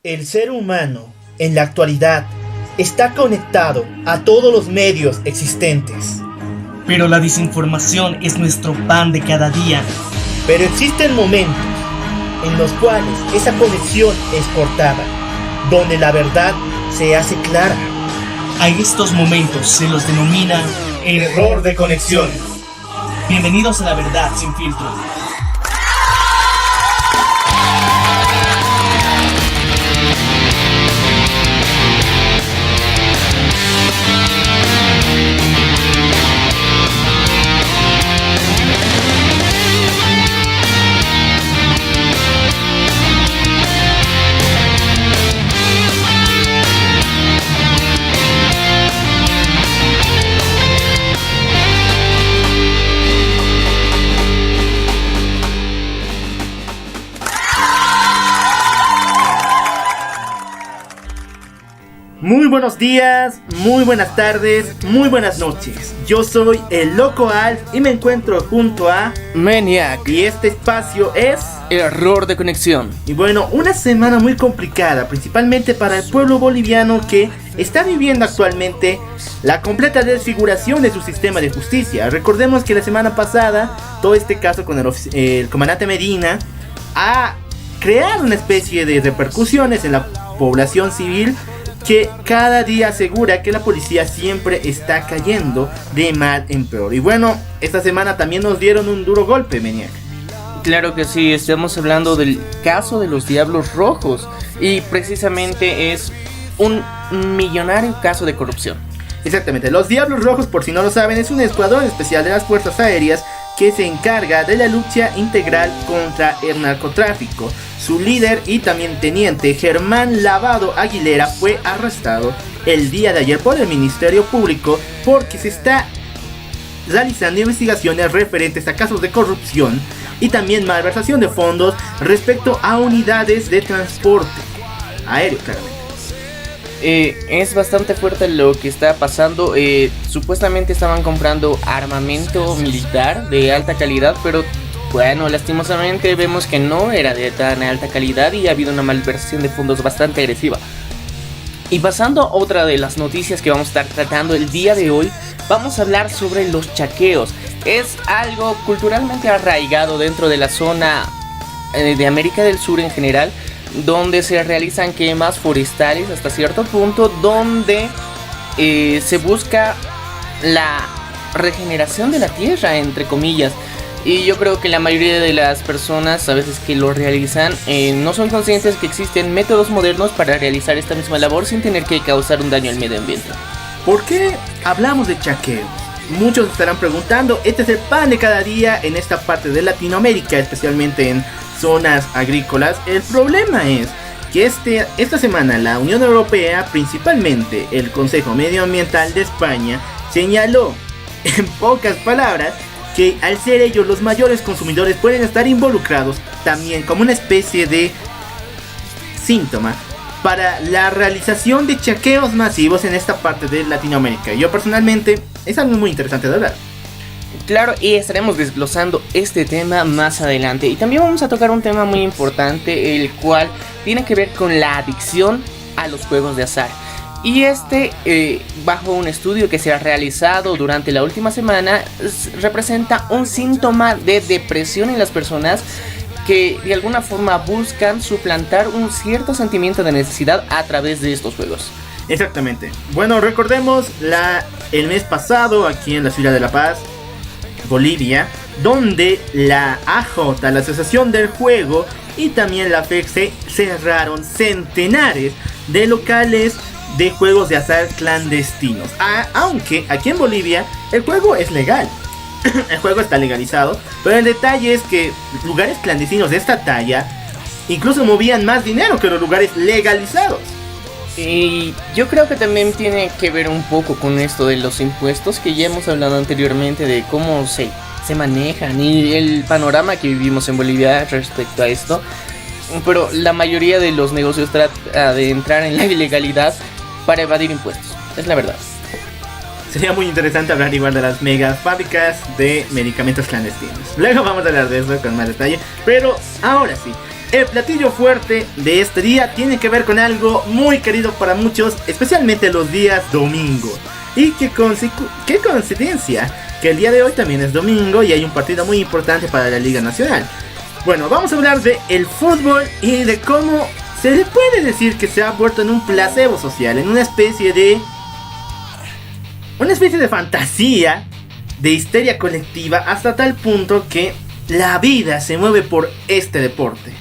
El ser humano, en la actualidad, está conectado a todos los medios existentes. Pero la desinformación es nuestro pan de cada día. Pero existen momentos en los cuales esa conexión es cortada, donde la verdad se hace clara. A estos momentos se los denomina error de conexión. Bienvenidos a La Verdad Sin Filtro. Muy buenos días, muy buenas tardes, muy buenas noches. Yo soy el Loco Alf y me encuentro junto a Maniac. Y este espacio es Error de conexión. Y bueno, una semana muy complicada, principalmente para el pueblo boliviano que está viviendo actualmente la completa desfiguración de su sistema de justicia. Recordemos que la semana pasada, todo este caso con el comandante Medina ha creado una especie de repercusiones en la población civil, que cada día asegura que la policía siempre está cayendo de mal en peor. Y bueno, esta semana también nos dieron un duro golpe, Maniac. Claro que sí, estamos hablando del caso de los Diablos Rojos. Y precisamente es un millonario caso de corrupción. Exactamente, los Diablos Rojos, por si no lo saben, es un escuadrón especial de las fuerzas aéreas que se encarga de la lucha integral contra el narcotráfico. Su líder y también teniente Germán Lavado Aguilera fue arrestado el día de ayer por el Ministerio Público porque se está realizando investigaciones referentes a casos de corrupción y también malversación de fondos respecto a unidades de transporte aéreo, claramente. Es bastante fuerte lo que está pasando. Supuestamente estaban comprando armamento militar de alta calidad, pero bueno, lastimosamente vemos que no era de tan alta calidad y ha habido una malversación de fondos bastante agresiva. Y pasando a otra de las noticias que vamos a estar tratando el día de hoy, vamos a hablar sobre los chaqueos. Es algo culturalmente arraigado dentro de la zona de América del Sur en general, donde se realizan quemas forestales hasta cierto punto, donde se busca la regeneración de la tierra, entre comillas. Y yo creo que la mayoría de las personas, a veces que lo realizan, no son conscientes que existen métodos modernos para realizar esta misma labor sin tener que causar un daño al medio ambiente. ¿Por qué hablamos de chaqueo? Muchos estarán preguntando, este es el pan de cada día en esta parte de Latinoamérica, especialmente en zonas agrícolas. El problema es que esta semana la Unión Europea, principalmente el Consejo Medioambiental de España, señaló en pocas palabras que al ser ellos los mayores consumidores pueden estar involucrados también como una especie de síntoma para la realización de chaqueos masivos en esta parte de Latinoamérica. Yo personalmente es algo muy interesante de hablar. Claro, y estaremos desglosando este tema más adelante. Y también vamos a tocar un tema muy importante, el cual tiene que ver con la adicción a los juegos de azar. Y bajo un estudio que se ha realizado durante la última semana, representa un síntoma de depresión en las personas que de alguna forma buscan suplantar un cierto sentimiento de necesidad a través de estos juegos. Exactamente. Bueno, recordemos el mes pasado aquí en la ciudad de La Paz, Bolivia, donde la AJ, la Asociación del Juego, y también la FEC cerraron centenares de locales de juegos de azar clandestinos. Aunque aquí en Bolivia el juego es legal. El juego está legalizado, pero el detalle es que lugares clandestinos de esta talla incluso movían más dinero que los lugares legalizados. Y yo creo que también tiene que ver un poco con esto de los impuestos, que ya hemos hablado anteriormente de cómo se manejan y el panorama que vivimos en Bolivia respecto a esto. Pero la mayoría de los negocios trata de entrar en la ilegalidad para evadir impuestos, es la verdad. Sería muy interesante hablar igual de las mega fábricas de medicamentos clandestinos. Luego vamos a hablar de eso con más detalle. Pero ahora sí, El platillo fuerte de este día tiene que ver con algo muy querido para muchos, especialmente los días domingo. Y qué coincidencia que el día de hoy también es domingo y hay un partido muy importante para la Liga Nacional. Bueno, vamos a hablar de el fútbol y de cómo se le puede decir que se ha vuelto en un placebo social, en una especie de fantasía, de histeria colectiva, hasta tal punto que la vida se mueve por este deporte.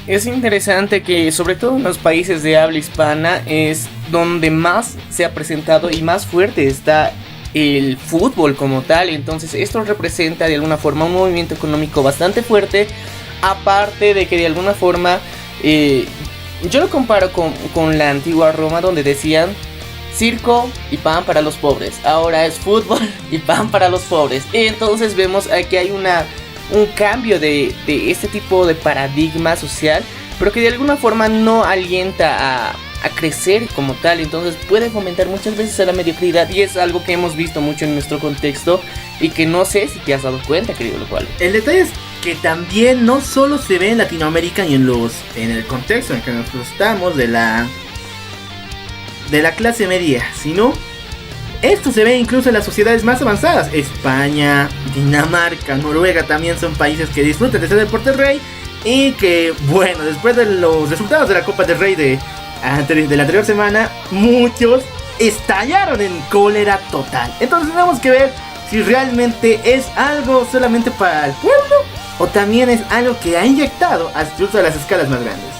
Es interesante que sobre todo en los países de habla hispana es donde más se ha presentado y más fuerte está el fútbol como tal. Entonces esto representa de alguna forma un movimiento económico bastante fuerte, aparte de que de alguna forma yo lo comparo con la antigua Roma, donde decían circo y pan para los pobres. Ahora es fútbol y pan para los pobres. Y entonces vemos que hay un cambio de este tipo de paradigma social, pero que de alguna forma no alienta a crecer como tal. Entonces puede fomentar muchas veces a la mediocridad, y es algo que hemos visto mucho en nuestro contexto y que no sé si te has dado cuenta, querido Locual. El detalle es que también no solo se ve en Latinoamérica y en el contexto en que nosotros estamos de la clase media, sino esto se ve incluso en las sociedades más avanzadas. España, Dinamarca, Noruega también son países que disfrutan de ese deporte rey. Y que, bueno, después de los resultados de la Copa del Rey de la anterior semana, muchos estallaron en cólera total. Entonces tenemos que ver si realmente es algo solamente para el pueblo o también es algo que ha inyectado incluso a las escalas más grandes.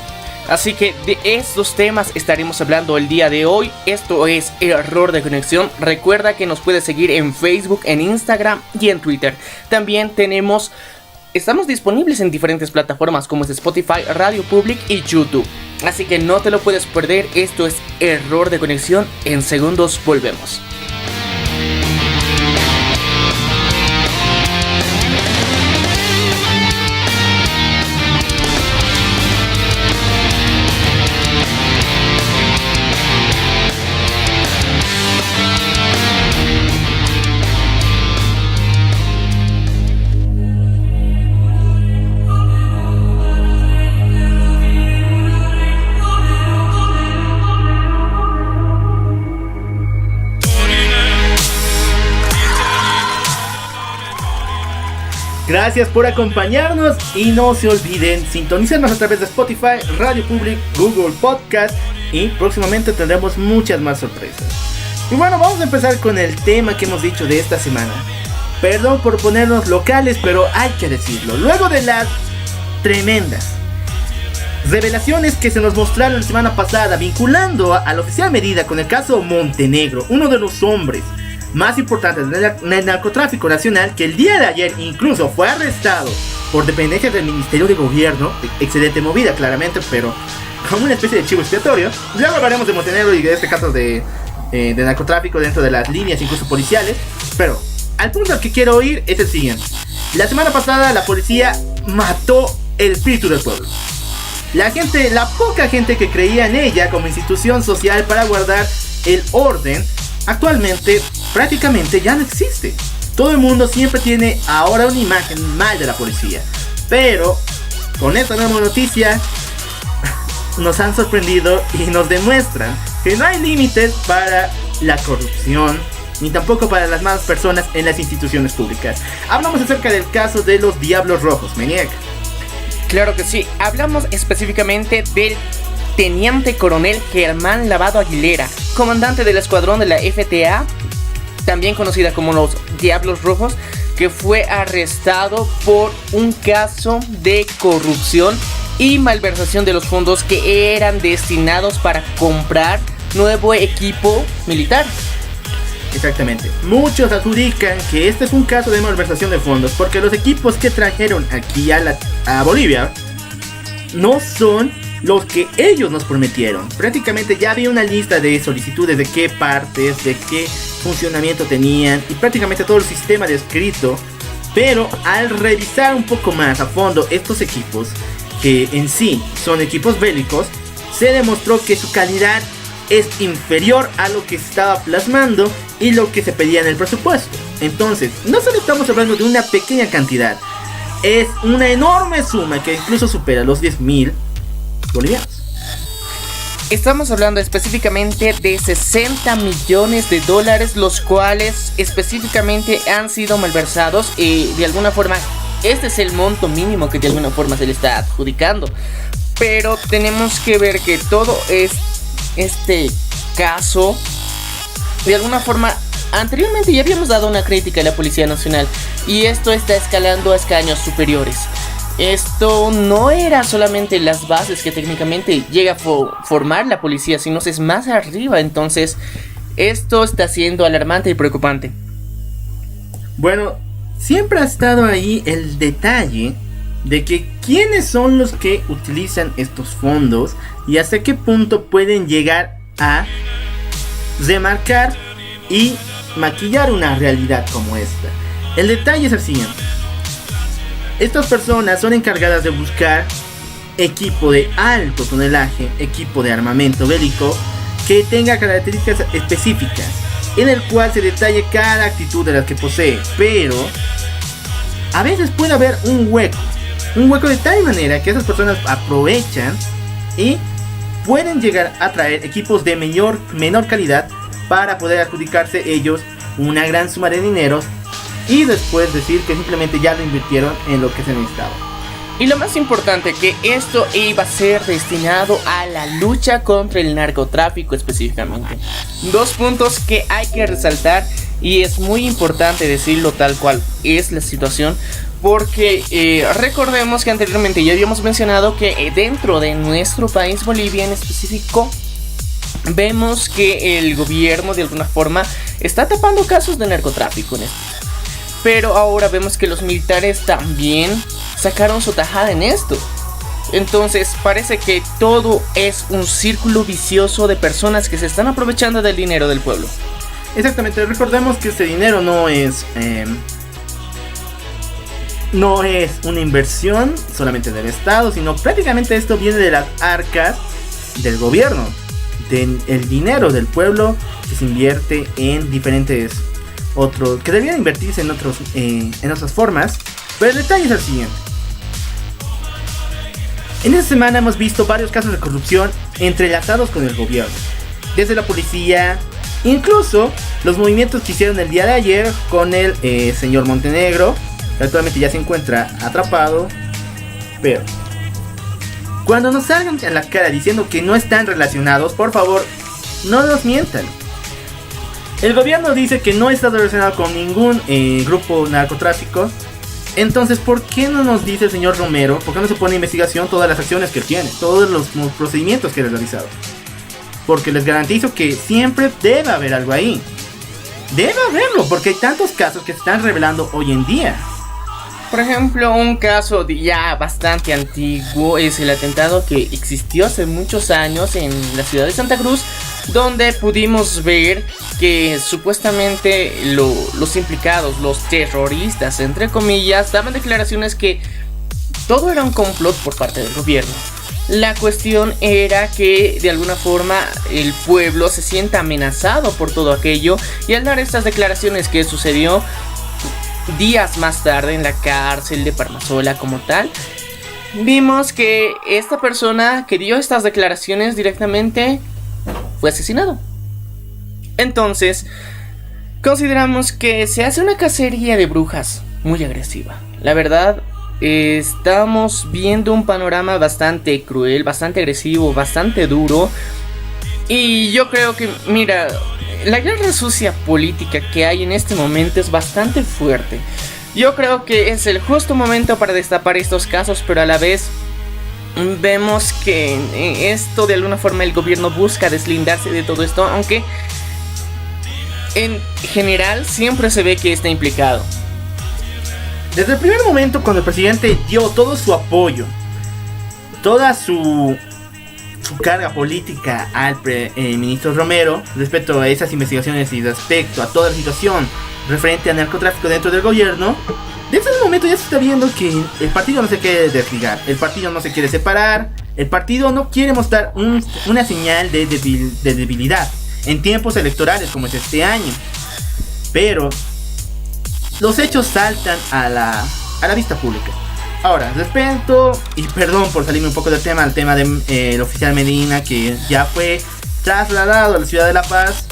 Así que de estos temas estaremos hablando el día de hoy. Esto es Error de Conexión. Recuerda que nos puedes seguir en Facebook, en Instagram y en Twitter. También estamos disponibles en diferentes plataformas como es Spotify, Radio Public y YouTube. Así que no te lo puedes perder. Esto es Error de Conexión. En segundos volvemos. Gracias por acompañarnos y no se olviden sintonizarnos a través de Spotify, Radio Public, Google Podcast y próximamente tendremos muchas más sorpresas. Y bueno, vamos a empezar con el tema que hemos dicho de esta semana. Perdón por ponernos locales, pero hay que decirlo. Luego de las tremendas revelaciones que se nos mostraron la semana pasada vinculando al oficial Medida con el caso Montenegro, uno de los hombres más importantes del narcotráfico nacional, que el día de ayer incluso fue arrestado por dependencias del Ministerio de Gobierno, excelente movida claramente, pero como una especie de chivo expiatorio. Ya hablaremos de Montenegro y de este caso de narcotráfico dentro de las líneas incluso policiales, pero al punto al que quiero ir es el siguiente. La semana pasada la policía mató el espíritu del pueblo. La poca gente que creía en ella como institución social para guardar el orden, actualmente prácticamente ya no existe. Todo el mundo siempre tiene ahora una imagen mal de la policía. Pero con esta nueva noticia nos han sorprendido y nos demuestran que no hay límites para la corrupción ni tampoco para las malas personas en las instituciones públicas. Hablamos acerca del caso de los Diablos Rojos, Meniek. Claro que sí, hablamos específicamente del Teniente Coronel Germán Lavado Aguilera, comandante del escuadrón de la FTA, también conocida como los Diablos Rojos, que fue arrestado por un caso de corrupción y malversación de los fondos que eran destinados para comprar nuevo equipo militar. Exactamente. Muchos adjudican que este es un caso de malversación de fondos porque los equipos que trajeron aquí a Bolivia no son los que ellos nos prometieron. Prácticamente ya había una lista de solicitudes de qué partes, de qué funcionamiento tenían y prácticamente todo el sistema descrito. Pero al revisar un poco más a fondo estos equipos, que en sí son equipos bélicos, se demostró que su calidad es inferior a lo que se estaba plasmando y lo que se pedía en el presupuesto. Entonces, no solo estamos hablando de una pequeña cantidad, es una enorme suma que incluso supera los 10.000 bolivianos. Estamos hablando específicamente de 60 millones de dólares, los cuales específicamente han sido malversados y de alguna forma este es el monto mínimo que de alguna forma se le está adjudicando. Pero tenemos que ver que todo este caso, de alguna forma, anteriormente ya habíamos dado una crítica a la Policía Nacional y esto está escalando a escaños superiores. Esto no era solamente las bases que técnicamente llega a formar la policía, sino es más arriba. Entonces, esto está siendo alarmante y preocupante. Bueno, siempre ha estado ahí el detalle de que quiénes son los que utilizan estos fondos y hasta qué punto pueden llegar a remarcar y maquillar una realidad como esta. El detalle es el siguiente. Estas personas son encargadas de buscar equipo de alto tonelaje, equipo de armamento bélico que tenga características específicas, en el cual se detalle cada actitud de las que posee, pero a veces puede haber un hueco de tal manera que esas personas aprovechan y pueden llegar a traer equipos de menor calidad para poder adjudicarse ellos una gran suma de dineros y después decir que simplemente ya lo invirtieron en lo que se necesitaba. Y lo más importante, que esto iba a ser destinado a la lucha contra el narcotráfico específicamente. Dos puntos que hay que resaltar y es muy importante decirlo tal cual es la situación. Porque recordemos que anteriormente ya habíamos mencionado que dentro de nuestro país, Bolivia en específico, vemos que el gobierno de alguna forma está tapando casos de narcotráfico en esto. Pero ahora vemos que los militares también sacaron su tajada en esto. Entonces parece que todo es un círculo vicioso de personas que se están aprovechando del dinero del pueblo. Exactamente, recordemos que este dinero no es una inversión solamente del Estado, sino prácticamente esto viene de las arcas del gobierno, del dinero del pueblo que se invierte en diferentes otros, que deberían invertirse en otras formas. Pero el detalle es el siguiente. En esta semana hemos visto varios casos de corrupción entrelazados con el gobierno, desde la policía, incluso los movimientos que hicieron el día de ayer con el señor Montenegro, que actualmente ya se encuentra atrapado. Pero cuando nos salgan a la cara diciendo que no están relacionados, por favor, no nos mientan. El gobierno dice que no está relacionado con ningún grupo narcotráfico. Entonces, ¿por qué no nos dice el señor Romero? ¿Por qué no se pone en investigación todas las acciones que él tiene? Todos los procedimientos que él ha realizado. Porque les garantizo que siempre debe haber algo ahí. Debe haberlo, porque hay tantos casos que se están revelando hoy en día. Por ejemplo, un caso ya bastante antiguo es el atentado que existió hace muchos años en la ciudad de Santa Cruz, donde pudimos ver que supuestamente los implicados, los terroristas, entre comillas, daban declaraciones que todo era un complot por parte del gobierno. La cuestión era que de alguna forma el pueblo se sienta amenazado por todo aquello, y al dar estas declaraciones, que sucedió días más tarde en la cárcel de Parmasola como tal, vimos que esta persona que dio estas declaraciones directamente fue asesinado. Entonces, consideramos que se hace una cacería de brujas muy agresiva. La verdad, estamos viendo un panorama bastante cruel, bastante agresivo, bastante duro. Y yo creo que, mira, la guerra sucia política que hay en este momento es bastante fuerte. Yo creo que es el justo momento para destapar estos casos, pero a la vez vemos que esto de alguna forma el gobierno busca deslindarse de todo esto, aunque en general siempre se ve que está implicado. Desde el primer momento, cuando el presidente dio todo su apoyo, toda su carga política al ministro Romero respecto a esas investigaciones y respecto a toda la situación referente al narcotráfico dentro del gobierno, desde ese momento ya se está viendo que el partido no se quiere desligar, el partido no se quiere separar, el partido no quiere mostrar una señal de debilidad en tiempos electorales como es este año. Pero los hechos saltan a la vista pública. Ahora, respecto, y perdón por salirme un poco del tema, al tema del el oficial Medina, que ya fue trasladado a la ciudad de La Paz.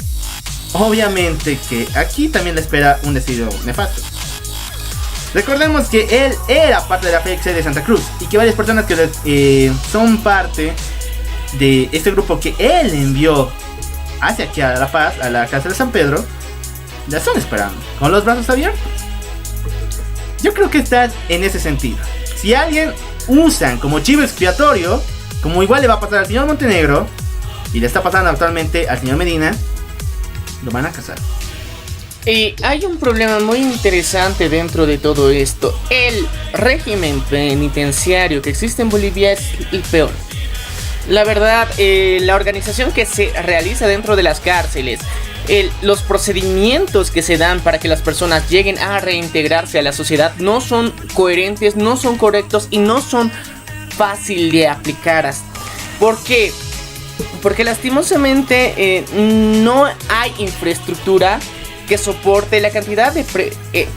Obviamente que aquí también le espera un destino nefasto. Recordemos que él era parte de la FEC de Santa Cruz y que varias personas que son parte de este grupo que él envió hacia aquí a La Paz, a la cárcel de San Pedro, la están esperando con los brazos abiertos. Yo creo que está en ese sentido. Si alguien usan como chivo expiatorio, como igual le va a pasar al señor Montenegro y le está pasando actualmente al señor Medina, lo van a casar. Y hay un problema muy interesante dentro de todo esto. El régimen penitenciario que existe en Bolivia es el peor. La verdad, la organización que se realiza dentro de las cárceles, los procedimientos que se dan para que las personas lleguen a reintegrarse a la sociedad no son coherentes, no son correctos y no son fácil de aplicar. ¿Por qué? Porque lastimosamente no hay infraestructura que soporte la cantidad de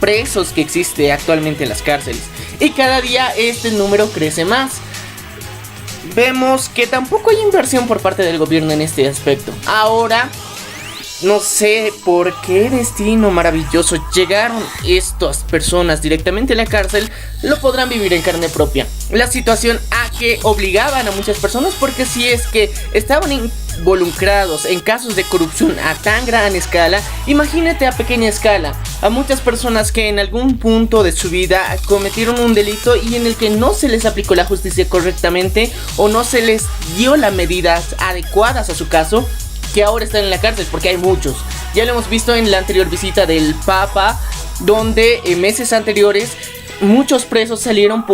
presos que existe actualmente en las cárceles. Y cada día este número crece más. Vemos que tampoco hay inversión por parte del gobierno en este aspecto. Ahora, no sé por qué destino maravilloso llegaron estas personas directamente a la cárcel. Lo podrán vivir en carne propia. La situación a que obligaban a muchas personas, porque si es que estaban involucrados en casos de corrupción a tan gran escala, imagínate a pequeña escala, a muchas personas que en algún punto de su vida cometieron un delito y en el que no se les aplicó la justicia correctamente o no se les dio las medidas adecuadas a su caso, que ahora están en la cárcel, porque hay muchos. Ya lo hemos visto en la anterior visita del Papa, donde en meses anteriores muchos presos salieron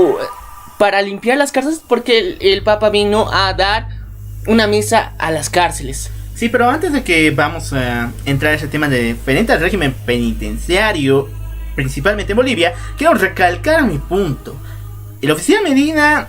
para limpiar las cárceles, porque el Papa vino a dar una misa a las cárceles. Sí, pero antes de que vamos a entrar a ese tema de diferente al régimen penitenciario, principalmente en Bolivia, quiero recalcar mi punto. El oficial Medina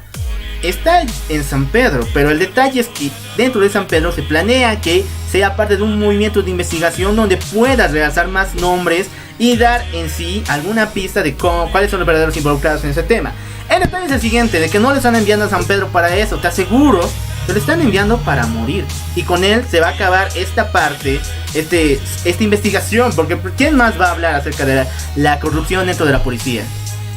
está en San Pedro, pero el detalle es que dentro de San Pedro se planea que sea parte de un movimiento de investigación donde pueda realzar más nombres y dar en sí alguna pista de cuáles son los verdaderos involucrados en ese tema. El detalle es el siguiente, de que no le están enviando a San Pedro para eso, te aseguro que le están enviando para morir. Y con él se va a acabar esta parte, esta investigación, porque ¿quién más va a hablar acerca de la corrupción dentro de la policía?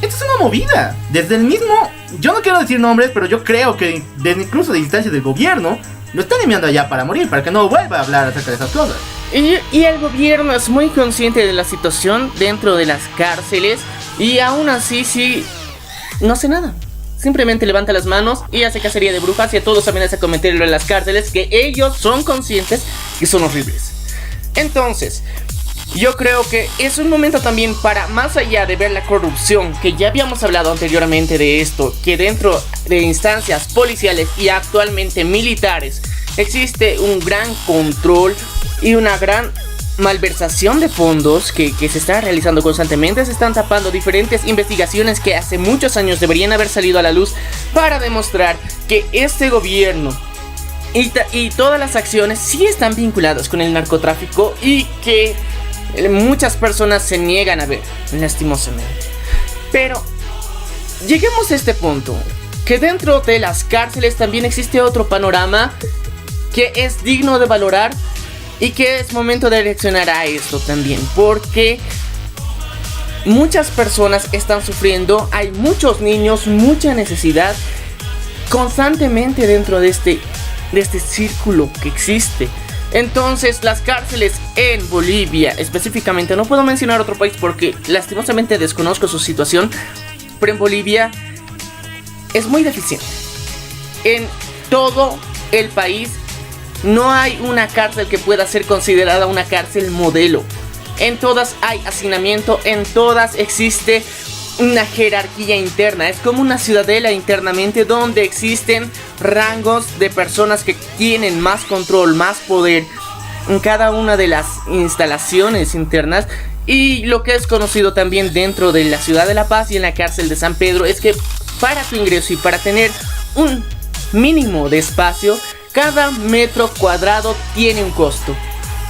Esto es una movida, desde el mismo, yo no quiero decir nombres, pero yo creo que desde incluso de instancias del gobierno lo están enviando allá para morir, para que no vuelva a hablar acerca de esas cosas. Y el gobierno es muy consciente de la situación dentro de las cárceles y aún así sí no hace nada. Simplemente levanta las manos y hace cacería de brujas y a todos amenaza con meterlo en las cárceles, que ellos son conscientes que son horribles. Entonces, yo creo que es un momento también para, más allá de ver la corrupción, que ya habíamos hablado anteriormente de esto, que dentro de instancias policiales y actualmente militares existe un gran control y una gran malversación de fondos que se está realizando constantemente. Se están tapando diferentes investigaciones que hace muchos años deberían haber salido a la luz para demostrar que este gobierno y todas las acciones sí están vinculadas con el narcotráfico y que muchas personas se niegan a ver, lastimosamente. Pero lleguemos a este punto, que dentro de las cárceles también existe otro panorama que es digno de valorar y que es momento de reaccionar a esto también, porque muchas personas están sufriendo, hay muchos niños, mucha necesidad constantemente dentro de este círculo que existe. Entonces las cárceles en Bolivia específicamente, no puedo mencionar otro país porque lastimosamente desconozco su situación, pero en Bolivia es muy deficiente. En todo el país no hay una cárcel que pueda ser considerada una cárcel modelo. En todas hay hacinamiento, en todas existe una jerarquía interna. Es como una ciudadela internamente donde existen rangos de personas que tienen más control, más poder en cada una de las instalaciones internas. Y lo que es conocido también dentro de la ciudad de La Paz y en la cárcel de San Pedro es que para tu ingreso y para tener un mínimo de espacio, cada metro cuadrado tiene un costo.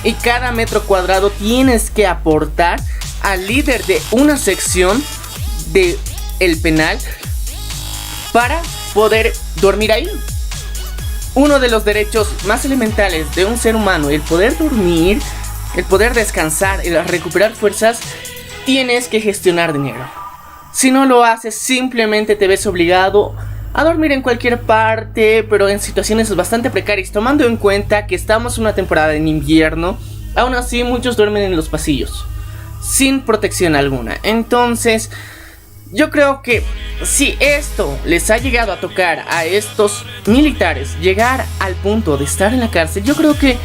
Y cada metro cuadrado tienes que aportar al líder de una sección de el penal para poder dormir ahí. Uno de los derechos más elementales de un ser humano, el poder dormir, el poder descansar, el recuperar fuerzas, tienes que gestionar dinero. Si no lo haces, simplemente te ves obligado a dormir en cualquier parte, pero en situaciones bastante precarias, tomando en cuenta que estamos en una temporada en invierno. Aún así, muchos duermen en los pasillos, sin protección alguna. Entonces, yo creo que si esto les ha llegado a tocar a estos militares, llegar al punto de estar en la cárcel, yo creo que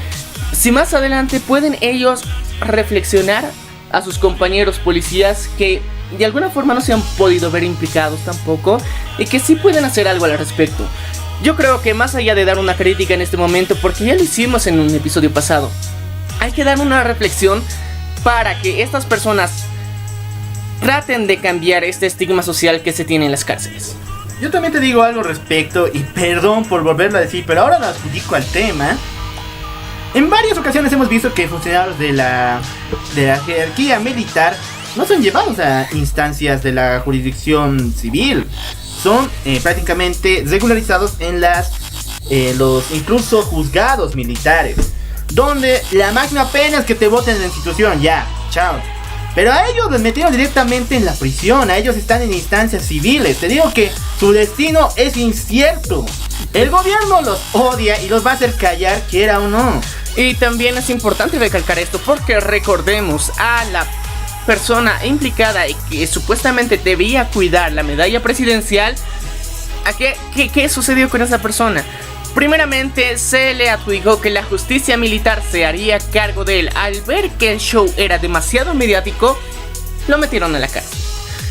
si más adelante pueden ellos reflexionar a sus compañeros policías que de alguna forma no se han podido ver implicados tampoco, y que sí pueden hacer algo al respecto. Yo creo que más allá de dar una crítica en este momento, porque ya lo hicimos en un episodio pasado, hay que dar una reflexión para que estas personas traten de cambiar este estigma social que se tiene en las cárceles. Yo también te digo algo al respecto, y perdón por volverlo a decir, pero ahora lo adjudico al tema. En varias ocasiones hemos visto que funcionarios de la jerarquía militar no son llevados a instancias de la jurisdicción civil. Son prácticamente regularizados en los incluso juzgados militares, donde la máxima pena es que te voten en la institución, ya, chao. Pero a ellos los metieron directamente en la prisión, a ellos están en instancias civiles. Te digo que su destino es incierto. El gobierno los odia y los va a hacer callar, quiera o no. Y también es importante recalcar esto, porque recordemos a la persona implicada y que supuestamente debía cuidar la medalla presidencial. ¿Qué sucedió con esa persona? Primeramente se le adjudicó que la justicia militar se haría cargo de él. Al ver que el show era demasiado mediático, lo metieron a la cárcel.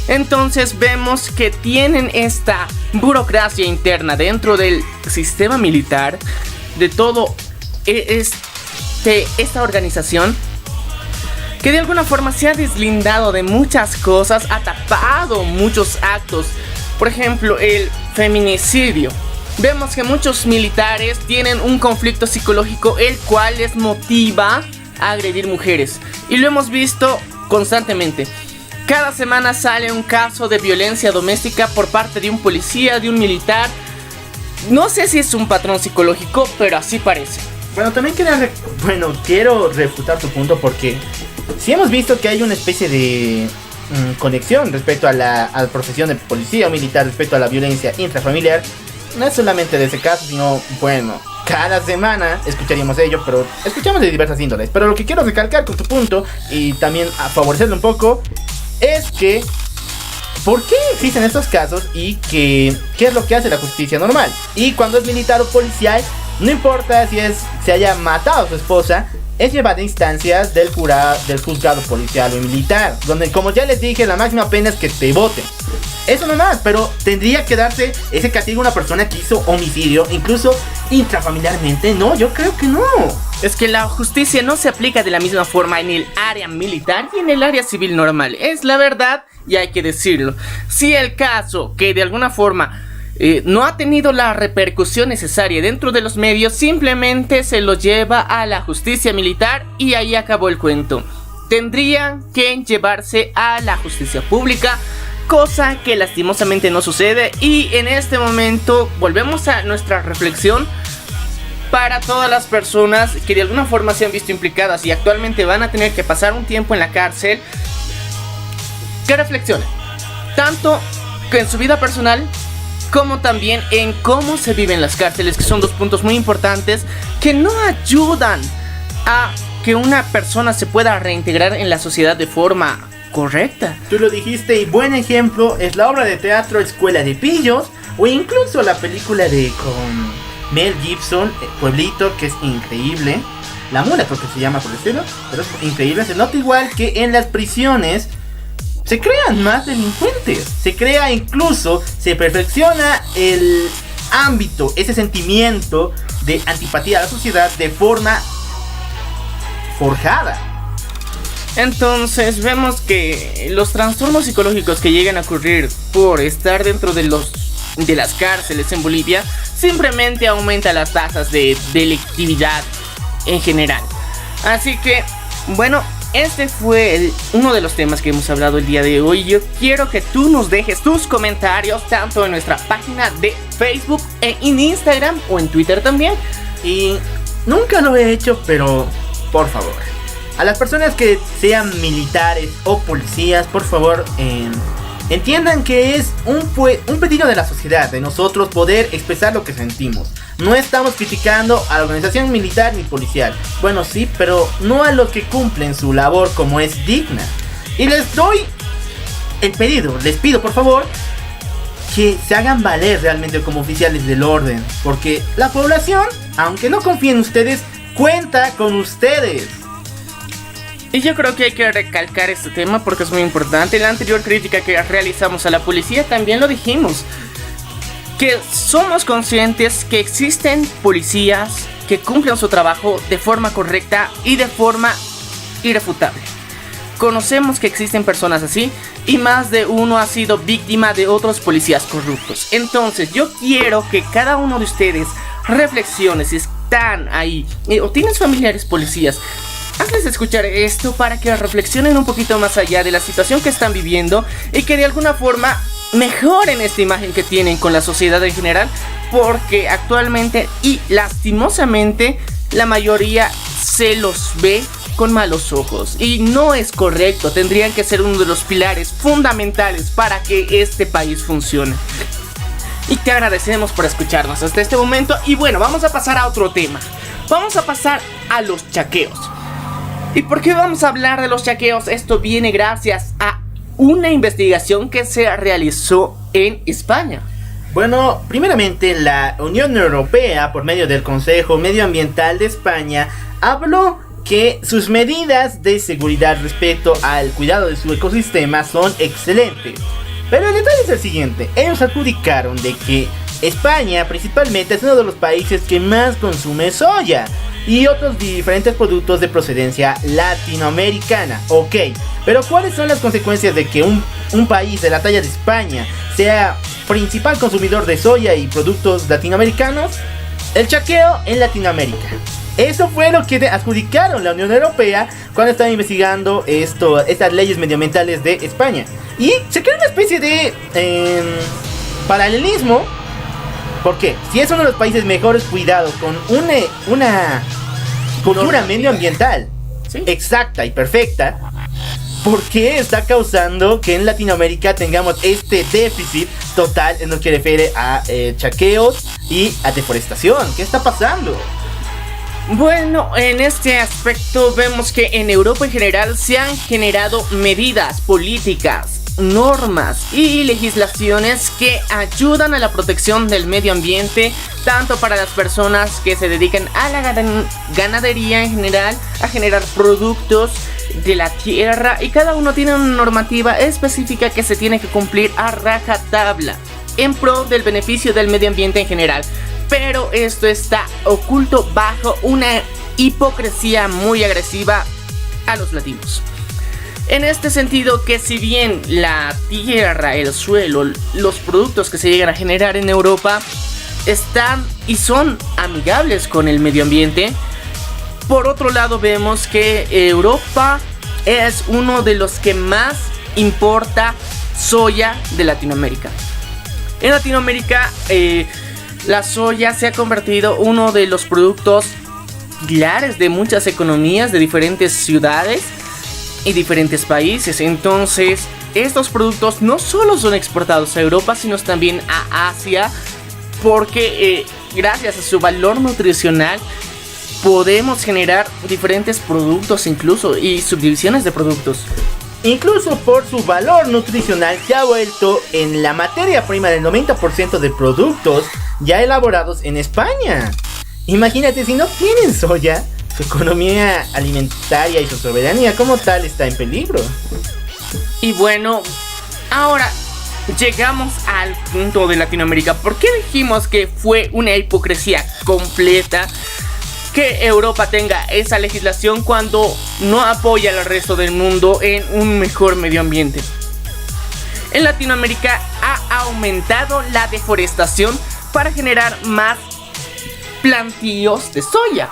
Entonces vemos que tienen esta burocracia interna dentro del sistema militar, de todo esta organización, que de alguna forma se ha deslindado de muchas cosas, ha tapado muchos actos. Por ejemplo, el feminicidio. Vemos que muchos militares tienen un conflicto psicológico el cual les motiva a agredir mujeres, y lo hemos visto constantemente. Cada semana sale un caso de violencia doméstica por parte de un policía, de un militar. No sé si es un patrón psicológico, pero así parece. Bueno, también quiero refutar tu punto, porque si hemos visto que hay una especie de conexión respecto a la profesión de policía o militar, respecto a la violencia intrafamiliar. No es solamente de ese caso, sino, bueno, cada semana escucharíamos de ello, pero escuchamos de diversas índoles. Pero lo que quiero recalcar con tu punto, y también a favorecerlo un poco, es que ¿por qué existen estos casos y qué es lo que hace la justicia normal? Y cuando es militar o policial, no importa si se haya matado a su esposa, es llevada a instancias del juzgado policial o militar, donde, como ya les dije, la máxima pena es que te voten. Eso no es más, pero tendría que darse ese castigo a una persona que hizo homicidio, incluso intrafamiliarmente. No, yo creo que no. Es que la justicia no se aplica de la misma forma en el área militar y en el área civil normal. Es la verdad y hay que decirlo. Si el caso que de alguna forma no ha tenido la repercusión necesaria dentro de los medios, simplemente se lo lleva a la justicia militar y ahí acabó el cuento. Tendrían que llevarse a la justicia pública, cosa que lastimosamente no sucede. Y en este momento volvemos a nuestra reflexión para todas las personas que de alguna forma se han visto implicadas y actualmente van a tener que pasar un tiempo en la cárcel, que reflexionen tanto en su vida personal como también en cómo se viven las cárceles, que son dos puntos muy importantes que no ayudan a que una persona se pueda reintegrar en la sociedad de forma correcta. Tú lo dijiste, y buen ejemplo es la obra de teatro Escuela de Pillos, o incluso la película con Mel Gibson, Pueblito, que es increíble. La Mula creo que se llama por el estilo, pero es increíble. Se nota igual que en las prisiones se crean más delincuentes, se perfecciona el ámbito, ese sentimiento de antipatía a la sociedad de forma forjada. Entonces vemos que los trastornos psicológicos que llegan a ocurrir por estar dentro de las cárceles en Bolivia simplemente aumenta las tasas de delictividad en general. Así que, bueno, este fue uno de los temas que hemos hablado el día de hoy. Yo quiero que tú nos dejes tus comentarios tanto en nuestra página de Facebook, en Instagram o en Twitter también. Y nunca lo he hecho, pero por favor, a las personas que sean militares o policías, por favor, entiendan que es un pedido de la sociedad, de nosotros poder expresar lo que sentimos. No estamos criticando a la organización militar ni policial. Bueno, sí, pero no a los que cumplen su labor como es digna. Y les doy el pedido, les pido por favor que se hagan valer realmente como oficiales del orden. Porque la población, aunque no confíe en ustedes, cuenta con ustedes. Y yo creo que hay que recalcar este tema porque es muy importante. La anterior crítica que realizamos a la policía también lo dijimos, que somos conscientes que existen policías que cumplen su trabajo de forma correcta y de forma irrefutable. Conocemos que existen personas así y más de uno ha sido víctima de otros policías corruptos. Entonces yo quiero que cada uno de ustedes reflexione si están ahí o tienes familiares policías. Hazles escuchar esto para que reflexionen un poquito más allá de la situación que están viviendo y que de alguna forma mejoren esta imagen que tienen con la sociedad en general, porque actualmente y lastimosamente la mayoría se los ve con malos ojos y no es correcto. Tendrían que ser uno de los pilares fundamentales para que este país funcione. Y te agradecemos por escucharnos hasta este momento. Y bueno, vamos a pasar a otro tema. Vamos a pasar a los chaqueos. ¿Y por qué vamos a hablar de los chaqueos? Esto viene gracias a una investigación que se realizó en España. Bueno, primeramente la Unión Europea, por medio del Consejo Medioambiental de España, habló que sus medidas de seguridad respecto al cuidado de su ecosistema son excelentes. Pero el detalle es el siguiente: ellos adjudicaron de que España principalmente es uno de los países que más consume soya y otros diferentes productos de procedencia latinoamericana. Ok, pero ¿cuáles son las consecuencias de que un país de la talla de España sea principal consumidor de soya y productos latinoamericanos? El chaqueo en Latinoamérica. Eso fue lo que adjudicaron la Unión Europea cuando estaba investigando estas leyes medioambientales de España. Y se crea una especie de paralelismo. Porque si es uno de los países mejores cuidados, con una cultura medioambiental exacta y perfecta, ¿por qué está causando que en Latinoamérica tengamos este déficit total en lo que refiere a chaqueos y a deforestación? ¿Qué está pasando? Bueno, en este aspecto vemos que en Europa en general se han generado medidas políticas, normas y legislaciones que ayudan a la protección del medio ambiente, tanto para las personas que se dedican a la ganadería en general, a generar productos de la tierra, y cada uno tiene una normativa específica que se tiene que cumplir a rajatabla en pro del beneficio del medio ambiente en general. Pero esto está oculto bajo una hipocresía muy agresiva a los latinos. En este sentido, que si bien la tierra, el suelo, los productos que se llegan a generar en Europa están y son amigables con el medio ambiente, por otro lado vemos que Europa es uno de los que más importa soya de Latinoamérica. En Latinoamérica la soya se ha convertido en uno de los productos pilares de muchas economías de diferentes ciudades y diferentes países. Entonces estos productos no solo son exportados a Europa, sino también a Asia, porque gracias a su valor nutricional podemos generar diferentes productos incluso y subdivisiones de productos. Incluso por su valor nutricional se ha vuelto en la materia prima del 90% de productos ya elaborados en España. Imagínate, si no tienen soya, su economía alimentaria y su soberanía como tal está en peligro. Y bueno, ahora llegamos al punto de Latinoamérica. ¿Por qué dijimos que fue una hipocresía completa que Europa tenga esa legislación cuando no apoya al resto del mundo en un mejor medio ambiente? En Latinoamérica ha aumentado la deforestación para generar más plantíos de soya.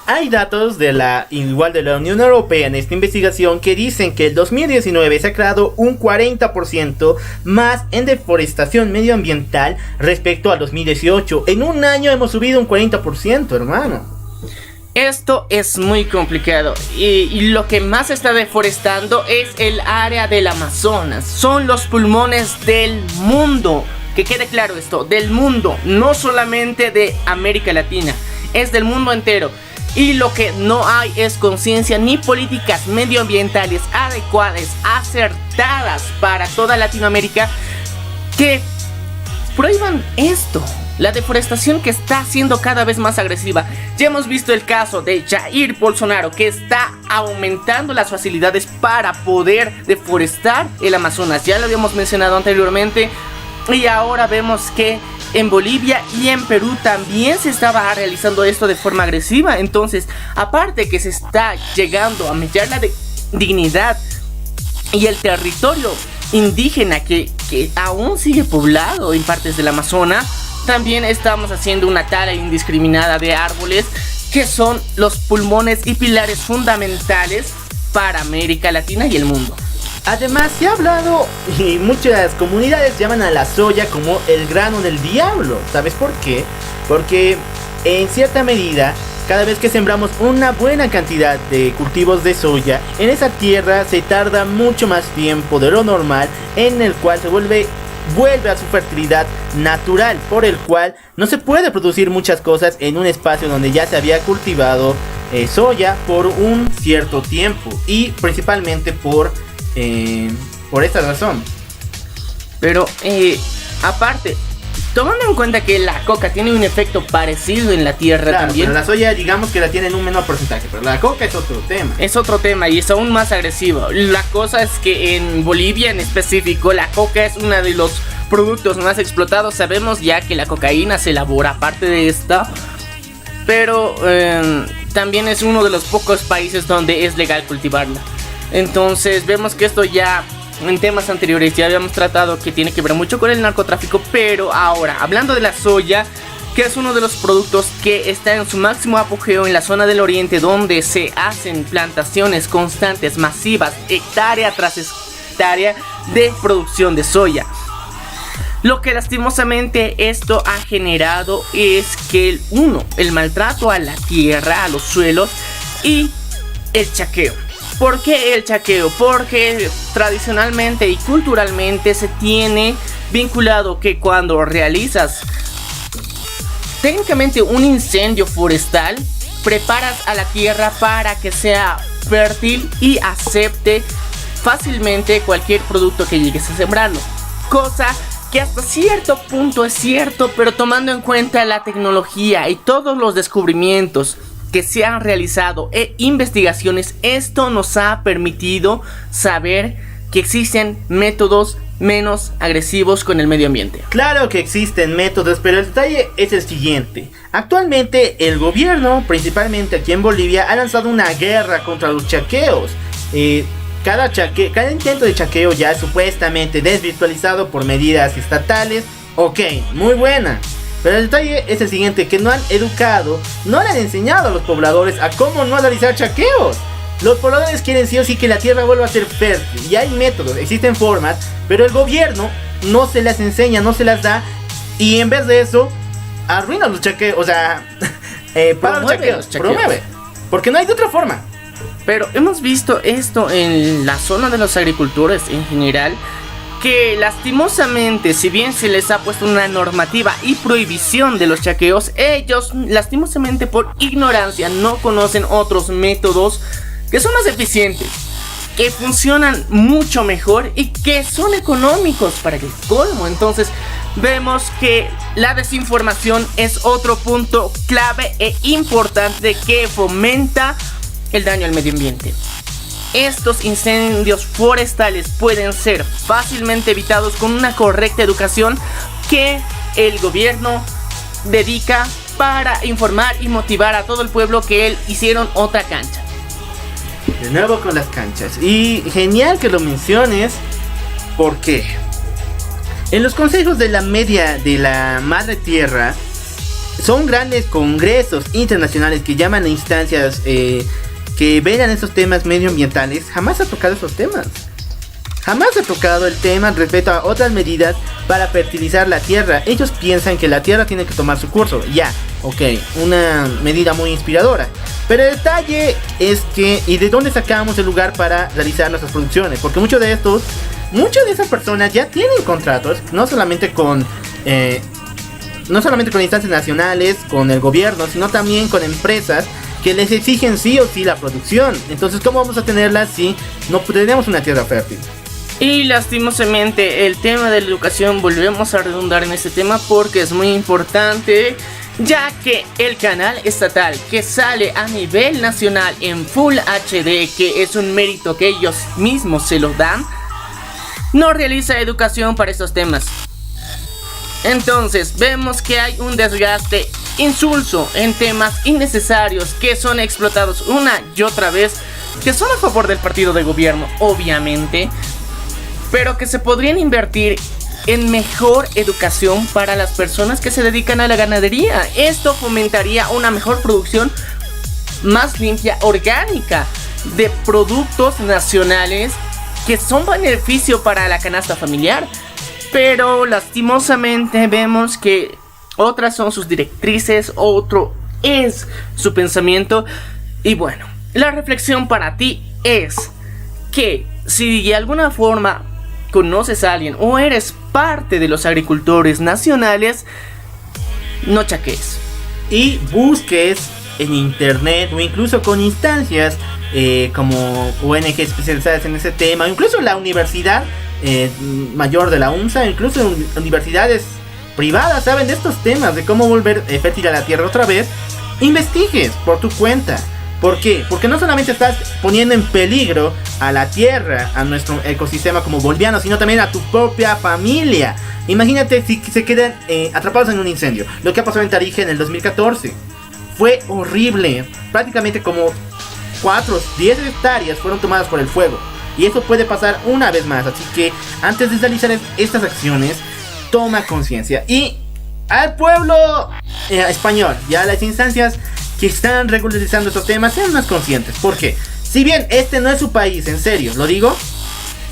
Hay datos de la Unión Europea en esta investigación que dicen que el 2019 se ha creado un 40% más en deforestación medioambiental respecto al 2018. En un año hemos subido un 40%, hermano. Esto es muy complicado y lo que más está deforestando es el área del Amazonas. Son los pulmones del mundo. Que quede claro esto, del mundo, no solamente de América Latina, es del mundo entero. Y lo que no hay es conciencia ni políticas medioambientales adecuadas, acertadas para toda Latinoamérica que prohíban esto. La deforestación que está siendo cada vez más agresiva. Ya hemos visto el caso de Jair Bolsonaro, que está aumentando las facilidades para poder deforestar el Amazonas. Ya lo habíamos mencionado anteriormente. Y ahora vemos que en Bolivia y en Perú también se estaba realizando esto de forma agresiva. Entonces, aparte que se está llegando a mediar la dignidad y el territorio indígena que aún sigue poblado en partes del Amazonas, también estamos haciendo una tala indiscriminada de árboles que son los pulmones y pilares fundamentales para América Latina y el mundo. Además se ha hablado y muchas comunidades llaman a la soya como el grano del diablo. ¿Sabes por qué? Porque en cierta medida, cada vez que sembramos una buena cantidad de cultivos de soya, en esa tierra se tarda mucho más tiempo de lo normal, en el cual se vuelve a su fertilidad natural, por el cual no se puede producir muchas cosas en un espacio donde ya se había cultivado soya por un cierto tiempo, y principalmente por esta razón. Pero aparte, tomando en cuenta que la coca tiene un efecto parecido en la tierra, claro, también. Pero la soya digamos que la tiene en un menor porcentaje, pero la coca es otro tema. Es otro tema y es aún más agresivo. La cosa es que en Bolivia en específico la coca es uno de los productos más explotados. Sabemos ya que la cocaína se elabora aparte de esta, pero también es uno de los pocos países donde es legal cultivarla. Entonces vemos que esto ya en temas anteriores ya habíamos tratado que tiene que ver mucho con el narcotráfico. Pero ahora, hablando de la soya, que es uno de los productos que está en su máximo apogeo en la zona del oriente, donde se hacen plantaciones constantes, masivas, hectárea tras hectárea de producción de soya. Lo que lastimosamente esto ha generado es que el maltrato a la tierra, a los suelos y el chaqueo. ¿Por qué el chaqueo? Porque tradicionalmente y culturalmente se tiene vinculado que cuando realizas técnicamente un incendio forestal, preparas a la tierra para que sea fértil y acepte fácilmente cualquier producto que llegues a sembrarlo. Cosa que hasta cierto punto es cierto, pero tomando en cuenta la tecnología y todos los descubrimientos que se han realizado e investigaciones, esto nos ha permitido saber que existen métodos menos agresivos con el medio ambiente. Claro que existen métodos, pero el detalle es el siguiente. Actualmente el gobierno, principalmente aquí en Bolivia, ha lanzado una guerra contra los chaqueos. Cada intento de chaqueo ya es supuestamente desvirtualizado por medidas estatales. Ok, muy buena. Pero el detalle es el siguiente, que no han educado, no le han enseñado a los pobladores a cómo no realizar chaqueos. Los pobladores quieren sí o sí que la tierra vuelva a ser fértil, y hay métodos, existen formas, pero el gobierno no se las enseña, no se las da, y en vez de eso, arruina los chaqueos, o sea, para los chaqueos, promueve, porque no hay de otra forma. Pero hemos visto esto en la zona de los agricultores en general, que lastimosamente, si bien se les ha puesto una normativa y prohibición de los chaqueos, ellos lastimosamente por ignorancia no conocen otros métodos que son más eficientes, que funcionan mucho mejor y que son económicos para el colmo. Entonces vemos que la desinformación es otro punto clave e importante que fomenta el daño al medio ambiente. Estos incendios forestales pueden ser fácilmente evitados con una correcta educación que el gobierno dedica para informar y motivar a todo el pueblo que hicieron otra cancha. De nuevo con las canchas. Y genial que lo menciones, porque en los consejos de la madre tierra son grandes congresos internacionales que llaman a instancias que vean esos temas medioambientales, jamás ha tocado esos temas. Jamás ha tocado el tema respecto a otras medidas para fertilizar la tierra. Ellos piensan que la tierra tiene que tomar su curso. Ya, ok, una medida muy inspiradora. Pero el detalle es que, ¿y de dónde sacamos el lugar para realizar nuestras producciones? Porque muchas de esas personas ya tienen contratos, no solamente con instancias nacionales, con el gobierno, sino también con empresas que les exigen sí o sí la producción. Entonces, ¿cómo vamos a tenerla si no tenemos una tierra fértil? Y lastimosamente el tema de la educación, volvemos a redundar en este tema porque es muy importante, ya que el canal estatal que sale a nivel nacional en Full HD, que es un mérito que ellos mismos se lo dan, no realiza educación para estos temas. Entonces vemos que hay un desgaste insulso en temas innecesarios que son explotados una y otra vez, que son a favor del partido de gobierno, obviamente, pero que se podrían invertir en mejor educación para las personas que se dedican a la ganadería. Esto fomentaría una mejor producción más limpia, orgánica, de productos nacionales que son beneficio para la canasta familiar. Pero lastimosamente vemos que otras son sus directrices, otro es su pensamiento. Y bueno, la reflexión para ti es que si de alguna forma conoces a alguien o eres parte de los agricultores nacionales, no chaques y busques en internet o incluso con instancias como ONG especializadas en ese tema, incluso la universidad mayor de la UNSA, incluso universidades privadas saben de estos temas, de cómo volver fértil a la tierra otra vez. Investigues por tu cuenta. ¿Por qué? Porque no solamente estás poniendo en peligro a la tierra, a nuestro ecosistema como boliviano, sino también a tu propia familia. Imagínate si se quedan atrapados en un incendio. Lo que ha pasado en Tarija en el 2014 fue horrible. Prácticamente como 4 o 10 hectáreas fueron tomadas por el fuego. Y eso puede pasar una vez más. Así que antes de realizar estas acciones, toma conciencia. Y al pueblo español y a las instancias que están regularizando estos temas, sean más conscientes. Porque si bien este no es su país, en serio, lo digo,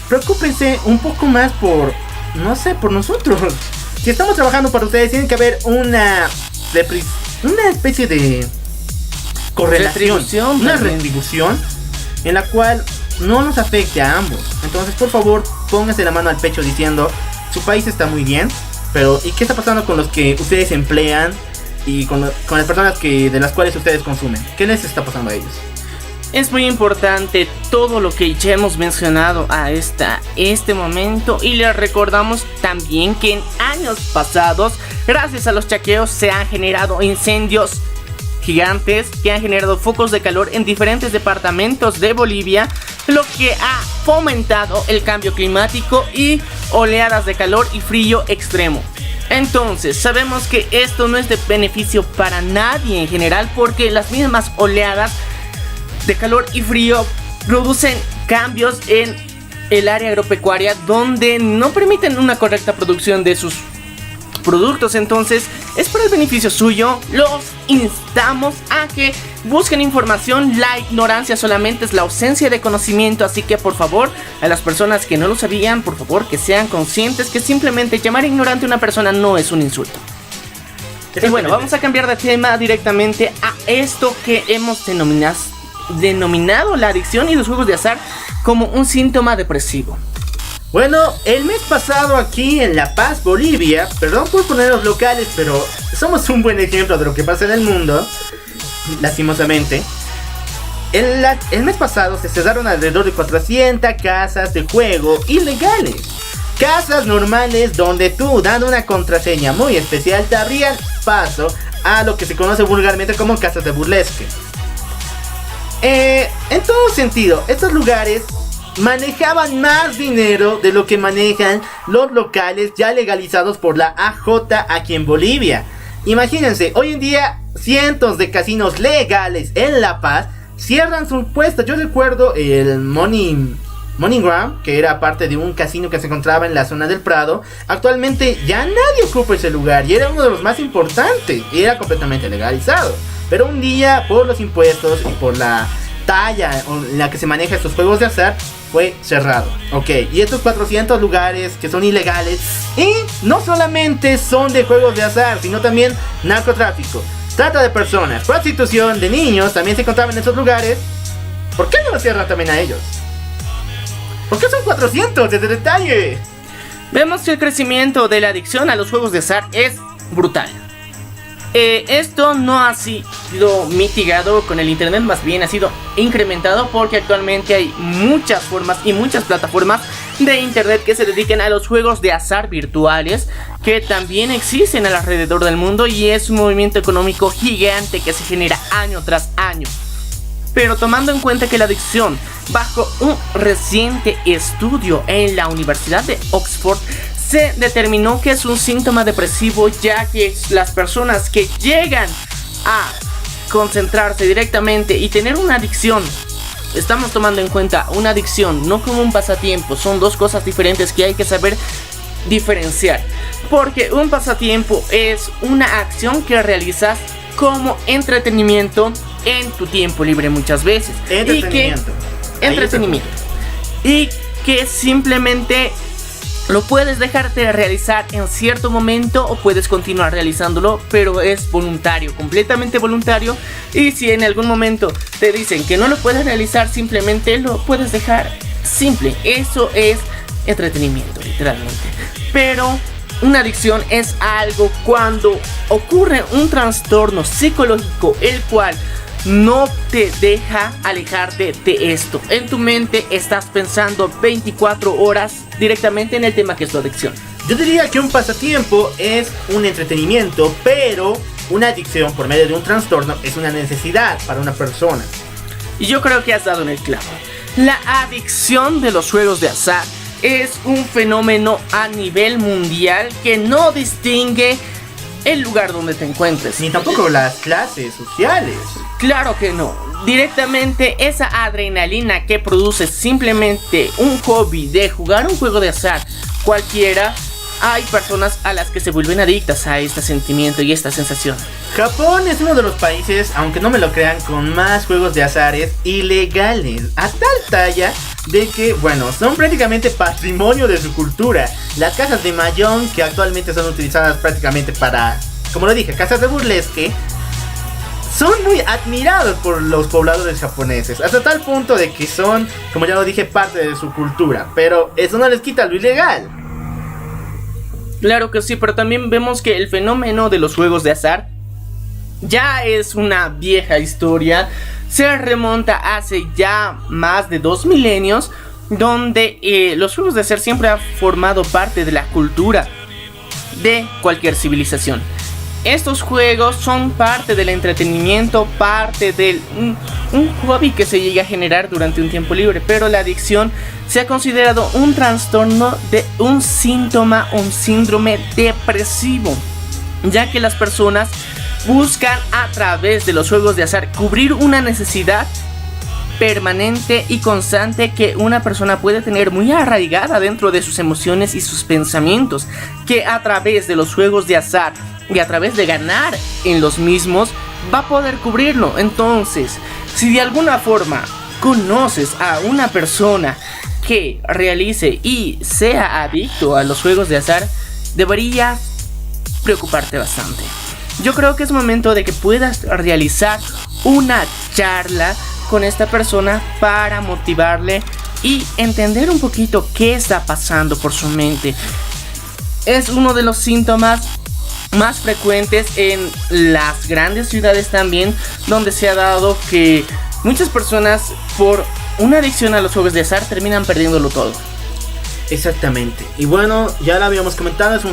preocúpense un poco más por, no sé, por nosotros. Si estamos trabajando para ustedes, tiene que haber una especie de correlación, una retribución en la cual no nos afecte a ambos. Entonces, por favor, pónganse la mano al pecho diciendo, su país está muy bien, pero ¿y qué está pasando con los que ustedes emplean? Y con las personas de las cuales ustedes consumen. ¿Qué les está pasando a ellos? Es muy importante todo lo que ya hemos mencionado hasta este momento. Y les recordamos también que en años pasados, gracias a los chaqueos, se han generado incendios gigantes que han generado focos de calor en diferentes departamentos de Bolivia, lo que ha fomentado el cambio climático y oleadas de calor y frío extremo. Entonces, sabemos que esto no es de beneficio para nadie en general, porque las mismas oleadas de calor y frío producen cambios en el área agropecuaria donde no permiten una correcta producción de sus productos. Entonces, es para el beneficio suyo. Los instamos a que busquen información. La ignorancia solamente es la ausencia de conocimiento. Así que, por favor, a las personas que no lo sabían, por favor, que sean conscientes que simplemente llamar ignorante a una persona no es un insulto. Y bueno, vamos a cambiar de tema directamente a esto que hemos denominado la adicción y los juegos de azar como un síntoma depresivo. Bueno, el mes pasado aquí en La Paz, Bolivia, perdón por poner los locales, pero somos un buen ejemplo de lo que pasa en el mundo, lastimosamente. El mes pasado se cerraron alrededor de 400 casas de juego ilegales. Casas normales donde tú, dando una contraseña muy especial, te abrían paso a lo que se conoce vulgarmente como casas de burlesque. En todo sentido, estos lugares manejaban más dinero de lo que manejan los locales ya legalizados por la AJ aquí en Bolivia. Imagínense, hoy en día cientos de casinos legales en La Paz cierran sus puestas. Yo recuerdo el Money MoneyGram, que era parte de un casino que se encontraba en la zona del Prado, actualmente ya nadie ocupa ese lugar y era uno de los más importantes y era completamente legalizado. Pero un día, por los impuestos y por la talla en la que se maneja estos juegos de azar, fue cerrado. Ok, y estos 400 lugares que son ilegales, y no solamente son de juegos de azar, sino también narcotráfico, trata de personas, prostitución de niños, también se encontraban en esos lugares. ¿Por qué no los cierran también a ellos? ¿Por qué son 400? Desde detalle. Vemos que el crecimiento de la adicción a los juegos de azar es brutal. Esto no ha sido mitigado con el internet, más bien ha sido incrementado porque actualmente hay muchas formas y muchas plataformas de internet que se dedican a los juegos de azar virtuales, que también existen alrededor del mundo, y es un movimiento económico gigante que se genera año tras año. Pero tomando en cuenta que la adicción, bajo un reciente estudio en la Universidad de Oxford, se determinó que es un síntoma depresivo, ya que las personas que llegan a concentrarse directamente y tener una adicción, estamos tomando en cuenta una adicción, no como un pasatiempo, son dos cosas diferentes que hay que saber diferenciar. Porque un pasatiempo es una acción que realizas como entretenimiento en tu tiempo libre muchas veces. Entretenimiento. Y que simplemente lo puedes dejar de realizar en cierto momento o puedes continuar realizándolo, pero es voluntario, completamente voluntario. Y si en algún momento te dicen que no lo puedes realizar, simplemente lo puedes dejar simple. Eso es entretenimiento, literalmente. Pero una adicción es algo cuando ocurre un trastorno psicológico el cual no te deja alejarte de esto. En tu mente estás pensando 24 horas directamente en el tema que es tu adicción. Yo diría que un pasatiempo es un entretenimiento, pero una adicción por medio de un trastorno es una necesidad para una persona. Y yo creo que has dado en el clavo. La adicción de los juegos de azar es un fenómeno a nivel mundial que no distingue el lugar donde te encuentres, ni tampoco las clases sociales. Claro que no. Directamente esa adrenalina que produce simplemente un hobby de jugar un juego de azar cualquiera, hay personas a las que se vuelven adictas a este sentimiento y esta sensación. Japón es uno de los países, aunque no me lo crean, con más juegos de azares ilegales, a tal talla de que, bueno, son prácticamente patrimonio de su cultura. Las casas de mahjong, que actualmente son utilizadas prácticamente para, como lo dije, casas de burlesque, son muy admirados por los pobladores japoneses, hasta tal punto de que son, como ya lo dije, parte de su cultura. Pero eso no les quita lo ilegal. Claro que sí, pero también vemos que el fenómeno de los juegos de azar ya es una vieja historia. Se remonta hace ya más de 2 milenios, donde los juegos de azar siempre han formado parte de la cultura de cualquier civilización. Estos juegos son parte del entretenimiento, parte de un hobby que se llega a generar durante un tiempo libre, pero la adicción se ha considerado un trastorno de un síntoma, un síndrome depresivo, ya que las personas buscan a través de los juegos de azar cubrir una necesidad permanente y constante que una persona puede tener muy arraigada dentro de sus emociones y sus pensamientos, que a través de los juegos de azar y a través de ganar en los mismos va a poder cubrirlo. Entonces, si de alguna forma conoces a una persona que realice y sea adicto a los juegos de azar, deberías preocuparte bastante. Yo creo que es momento de que puedas realizar una charla con esta persona para motivarle y entender un poquito qué está pasando por su mente. Es uno de los síntomas más frecuentes en las grandes ciudades también, donde se ha dado que muchas personas por una adicción a los juegos de azar terminan perdiéndolo todo. Exactamente. Y bueno, ya lo habíamos comentado, es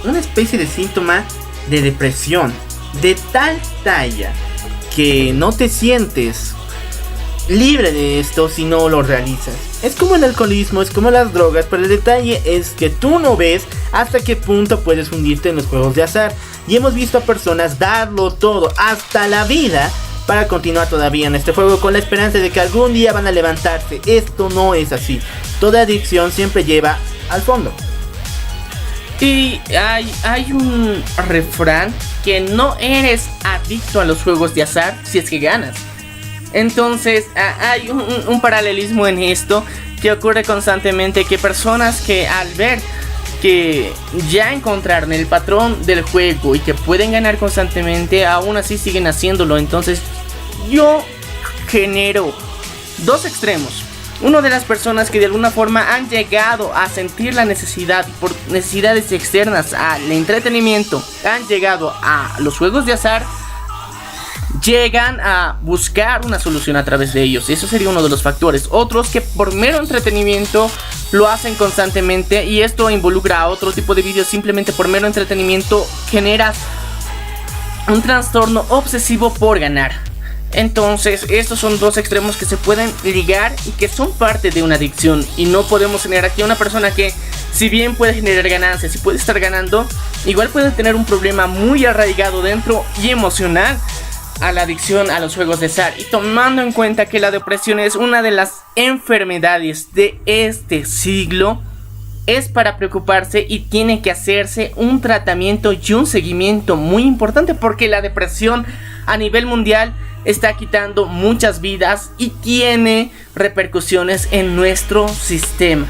una especie de síntoma de depresión de tal talla que no te sientes libre de esto si no lo realizas. Es como el alcoholismo, es como las drogas, pero el detalle es que tú no ves hasta qué punto puedes hundirte en los juegos de azar. Y hemos visto a personas darlo todo, hasta la vida, para continuar todavía en este juego con la esperanza de que algún día van a levantarse. Esto no es así. Toda adicción siempre lleva al fondo. Y hay un refrán que no eres adicto a los juegos de azar si es que ganas. Entonces hay un paralelismo en esto que ocurre constantemente, que personas que al ver que ya encontraron el patrón del juego y que pueden ganar constantemente, aún así siguen haciéndolo. Entonces yo genero dos extremos. Uno de las personas que de alguna forma han llegado a sentir la necesidad, por necesidades externas al entretenimiento, han llegado a los juegos de azar, llegan a buscar una solución a través de ellos. Eso sería uno de los factores. Otros que por mero entretenimiento lo hacen constantemente, y esto involucra a otro tipo de vídeos. Simplemente por mero entretenimiento generas un trastorno obsesivo por ganar. Entonces estos son dos extremos que se pueden ligar y que son parte de una adicción. Y no podemos generar aquí a una persona que, si bien puede generar ganancias y puede estar ganando, igual puede tener un problema muy arraigado dentro y emocional a la adicción a los juegos de azar. Y tomando en cuenta que la depresión es una de las enfermedades de este siglo, es para preocuparse y tiene que hacerse un tratamiento y un seguimiento muy importante, porque la depresión a nivel mundial está quitando muchas vidas y tiene repercusiones en nuestro sistema.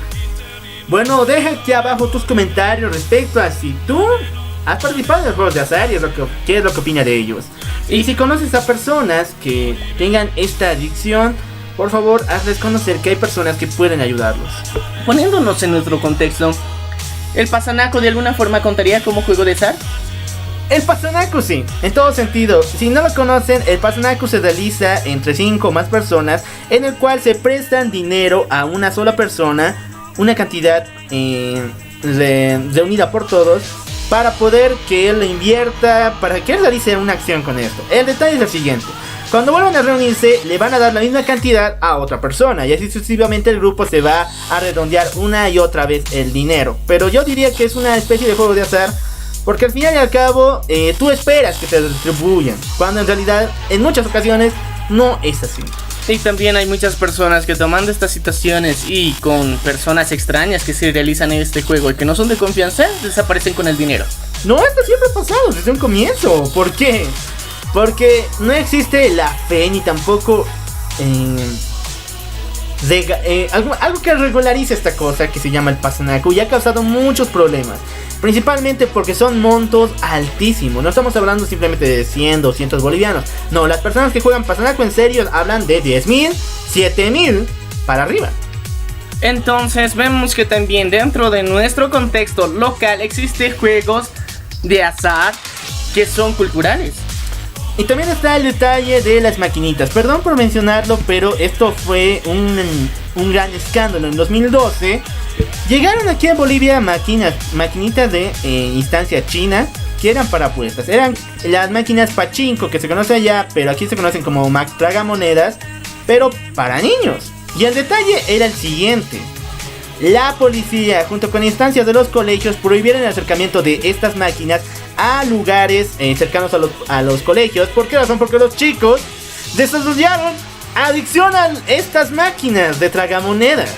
Bueno, deja aquí abajo tus comentarios respecto a si tú has participado en los juegos de azar y qué es lo que opina de ellos. Y si conoces a personas que tengan esta adicción, por favor hazles conocer que hay personas que pueden ayudarlos. Poniéndonos en nuestro contexto, ¿el Pasanaco de alguna forma contaría como juego de azar? El Pasanaco sí, en todo sentido. Si no lo conocen, el Pasanaco se realiza entre 5 o más personas, en el cual se prestan dinero a una sola persona, una cantidad reunida por todos, para poder que él le invierta, para que él realice una acción con esto. El detalle es el siguiente: cuando vuelvan a reunirse, le van a dar la misma cantidad a otra persona, y así sucesivamente el grupo se va a redondear una y otra vez el dinero. Pero yo diría que es una especie de juego de azar, porque al final y al cabo tú esperas que te distribuyan, cuando en realidad en muchas ocasiones no es así. Y también hay muchas personas que, tomando estas situaciones y con personas extrañas que se realizan en este juego y que no son de confianza, desaparecen con el dinero. No, esto siempre ha pasado desde un comienzo. ¿Por qué? Porque no existe la fe ni tampoco algo que regularice esta cosa que se llama el Pasanaco, y ha causado muchos problemas. Principalmente porque son montos altísimos. No estamos hablando simplemente de 100, 200 bolivianos. No, las personas que juegan Pasanaco en serio hablan de 10.000, 7.000 para arriba. Entonces vemos que también dentro de nuestro contexto local existen juegos de azar que son culturales. Y también está el detalle de las maquinitas. Perdón por mencionarlo, pero esto fue un gran escándalo. En 2012 llegaron aquí a Bolivia maquinitas de instancia china que eran para apuestas. Eran las máquinas pachinko, que se conoce allá, pero aquí se conocen como tragamonedas, pero para niños. Y el detalle era el siguiente: la policía, junto con instancias de los colegios, prohibieron el acercamiento de estas máquinas a lugares cercanos a los colegios. ¿Por qué razón? Porque los chicos desarrollaron adicción a estas máquinas de tragamonedas.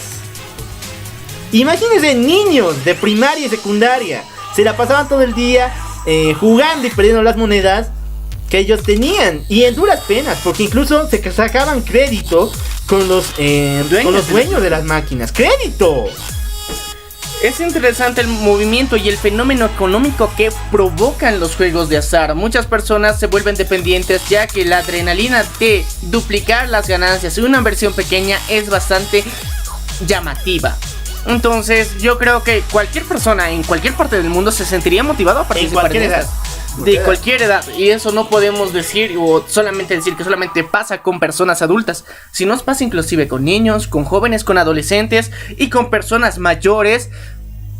Imagínense, niños de primaria y secundaria se la pasaban todo el día jugando y perdiendo las monedas que ellos tenían, y en duras penas, porque incluso se sacaban crédito con los dueños de las máquinas. ¡Crédito! Es interesante el movimiento y el fenómeno económico que provocan los juegos de azar. Muchas personas se vuelven dependientes, ya que la adrenalina de duplicar las ganancias en una inversión pequeña es bastante llamativa. Entonces yo creo que cualquier persona en cualquier parte del mundo se sentiría motivado a participar en estas. De cualquier edad. Y eso no podemos decir o solamente decir que solamente pasa con personas adultas, sino pasa inclusive con niños, con jóvenes, con adolescentes y con personas mayores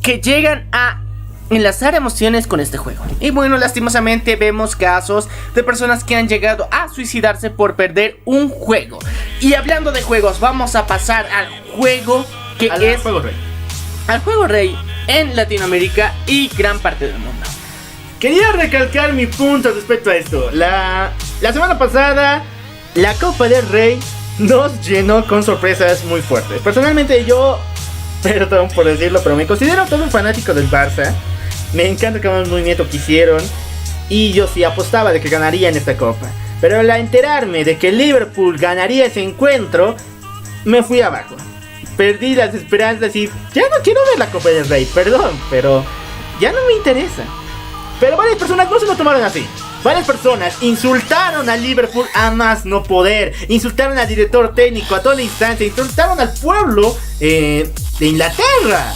que llegan a enlazar emociones con este juego. Y bueno, lastimosamente vemos casos de personas que han llegado a suicidarse por perder un juego. Y hablando de juegos, vamos a pasar al juego que es juego rey. Al juego rey en Latinoamérica y gran parte del mundo. Quería recalcar mi punto respecto a esto. La semana pasada la Copa del Rey nos llenó con sorpresas muy fuertes. Personalmente yo, perdón por decirlo, pero me considero todo un fanático del Barça. Me encanta cada movimiento que hicieron y yo sí apostaba de que ganaría en esta Copa. Pero al enterarme de que Liverpool ganaría ese encuentro, me fui abajo. Perdí las esperanzas y ya no quiero ver la Copa del Rey, perdón, pero ya no me interesa. Pero varias personas no se lo tomaron así. Varias personas insultaron a Liverpool a más no poder. Insultaron al director técnico, a toda la instancia. Insultaron al pueblo de Inglaterra.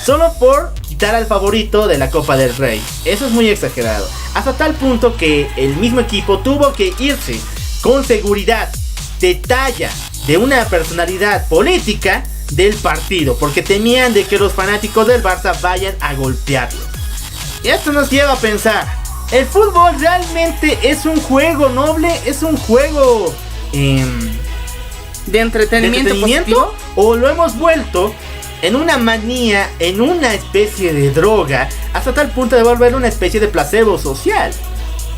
Solo por quitar al favorito de la Copa del Rey. Eso es muy exagerado. Hasta tal punto que el mismo equipo tuvo que irse con seguridad de talla de una personalidad política del partido, porque temían de que los fanáticos del Barça vayan a golpearlo. Y esto nos lleva a pensar, ¿el fútbol realmente es un juego noble? ¿Es un juego de entretenimiento ¿O lo hemos vuelto en una manía, en una especie de droga, hasta tal punto de volver una especie de placebo social?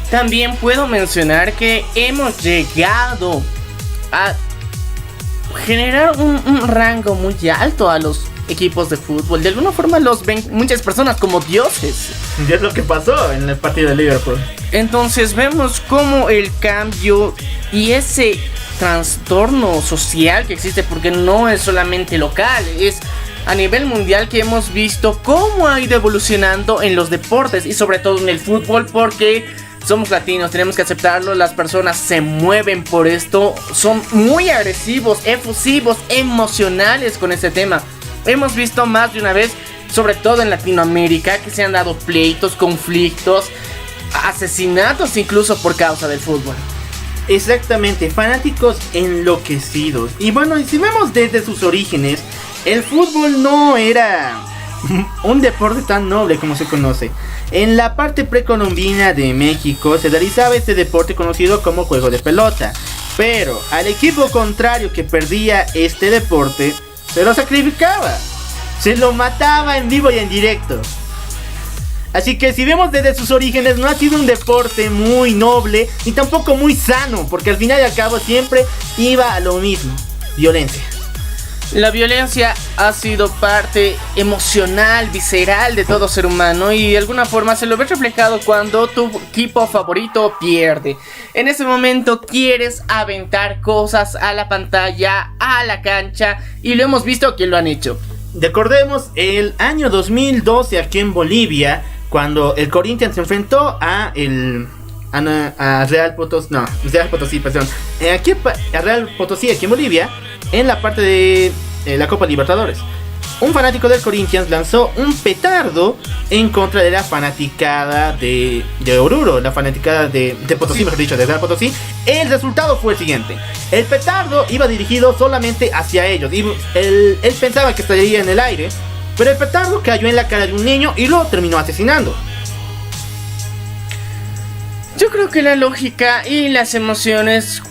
También puedo mencionar que hemos llegado a generar un rango muy alto a los equipos de fútbol. De alguna forma los ven muchas personas como dioses. Y es lo que pasó en el partido de Liverpool. Entonces vemos cómo el cambio y ese trastorno social que existe, porque no es solamente local, es a nivel mundial, que hemos visto cómo ha ido evolucionando en los deportes y sobre todo en el fútbol, porque somos latinos, tenemos que aceptarlo, las personas se mueven por esto, son muy agresivos, efusivos, emocionales con este tema. Hemos visto más de una vez, sobre todo en Latinoamérica, que se han dado pleitos, conflictos, asesinatos incluso por causa del fútbol. Exactamente, fanáticos enloquecidos. Y bueno, si vemos desde sus orígenes, el fútbol no era un deporte tan noble como se conoce. En la parte precolombina de México se realizaba este deporte conocido como juego de pelota. Pero al equipo contrario que perdía este deporte, se lo sacrificaba, se lo mataba en vivo y en directo. Así que si vemos desde sus orígenes, no ha sido un deporte muy noble ni tampoco muy sano, porque al final y al cabo siempre iba a lo mismo: violencia. La violencia ha sido parte emocional, visceral de todo ser humano, y de alguna forma se lo ve reflejado cuando tu equipo favorito pierde. En ese momento quieres aventar cosas a la pantalla, a la cancha, y lo hemos visto que lo han hecho. Recordemos el año 2012 aquí en Bolivia, cuando el Corinthians se enfrentó a Real Potosí, perdón. A Real Potosí, aquí en Bolivia, en la parte de la Copa Libertadores. Un fanático del Corinthians lanzó un petardo en contra de la fanaticada de Oruro, la fanaticada de Potosí, mejor dicho, de Real Potosí. El resultado fue el siguiente: el petardo iba dirigido solamente hacia ellos, y él pensaba que estaría en el aire, pero el petardo cayó en la cara de un niño y lo terminó asesinando. Yo creo que la lógica y las emociones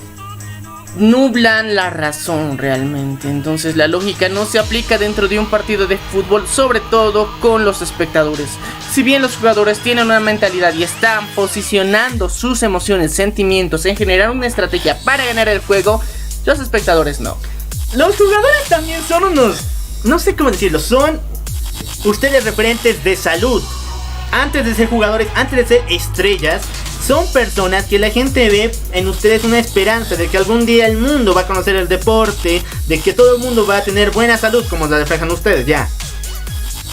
nublan la razón realmente. Entonces la lógica no se aplica dentro de un partido de fútbol, sobre todo con los espectadores. Si bien los jugadores tienen una mentalidad y están posicionando sus emociones, sentimientos en generar una estrategia para ganar el juego, los espectadores no. Los jugadores también son unos, no sé cómo decirlo, son ustedes referentes de salud. Antes de ser jugadores, antes de ser estrellas, son personas que la gente ve en ustedes una esperanza de que algún día el mundo va a conocer el deporte, de que todo el mundo va a tener buena salud, como la reflejan ustedes ya.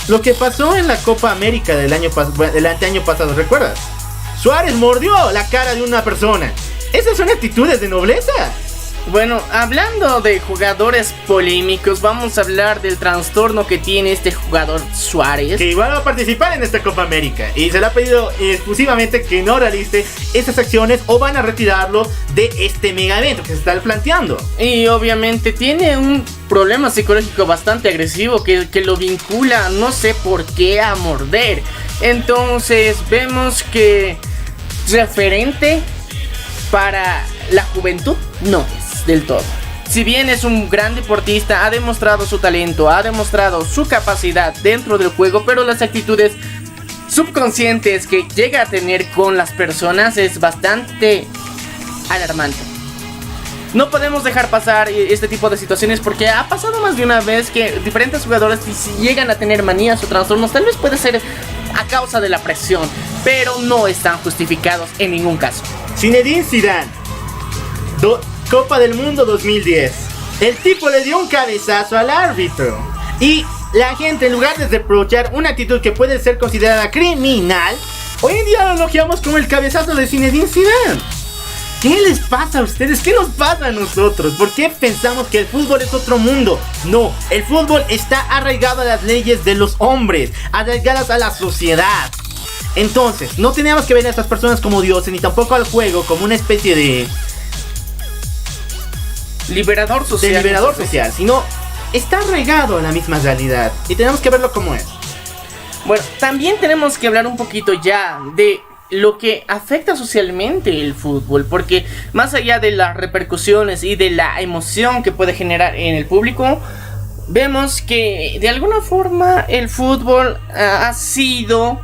Lo que pasó en la Copa América del anteaño pasado, ¿recuerdas? Suárez mordió la cara de una persona. ¿Esas son actitudes de nobleza? Bueno, hablando de jugadores polémicos, vamos a hablar del trastorno que tiene este jugador Suárez, que igual va a participar en esta Copa América y se le ha pedido exclusivamente que no realice estas acciones o van a retirarlo de este mega evento que se está planteando. Y obviamente tiene un problema psicológico bastante agresivo que lo vincula, no sé por qué, a morder. Entonces vemos que referente para la juventud no es del todo. Si bien es un gran deportista, ha demostrado su talento, ha demostrado su capacidad dentro del juego, pero las actitudes subconscientes que llega a tener con las personas es bastante alarmante. no podemos dejar pasar este tipo de situaciones, porque ha pasado más de una vez que diferentes jugadores, si llegan a tener manías o trastornos, tal vez puede ser a causa de la presión, pero no están justificados en ningún caso. Zinedine Zidane, Copa del Mundo 2010. El tipo le dio un cabezazo al árbitro y la gente, en lugar de reprochar una actitud que puede ser considerada criminal, hoy en día lo elogiamos como el cabezazo de Zinedine Zidane. ¿Qué les pasa a ustedes? ¿Qué nos pasa a nosotros? ¿Por qué pensamos que el fútbol es otro mundo? No, el fútbol está arraigado a las leyes de los hombres, arraigadas a la sociedad. Entonces, no tenemos que ver a estas personas como dioses, ni tampoco al juego como una especie de liberador social, sino está arraigado a la misma realidad y tenemos que verlo como es. Bueno, también tenemos que hablar un poquito ya de lo que afecta socialmente el fútbol, porque más allá de las repercusiones y de la emoción que puede generar en el público, vemos que de alguna forma el fútbol ha sido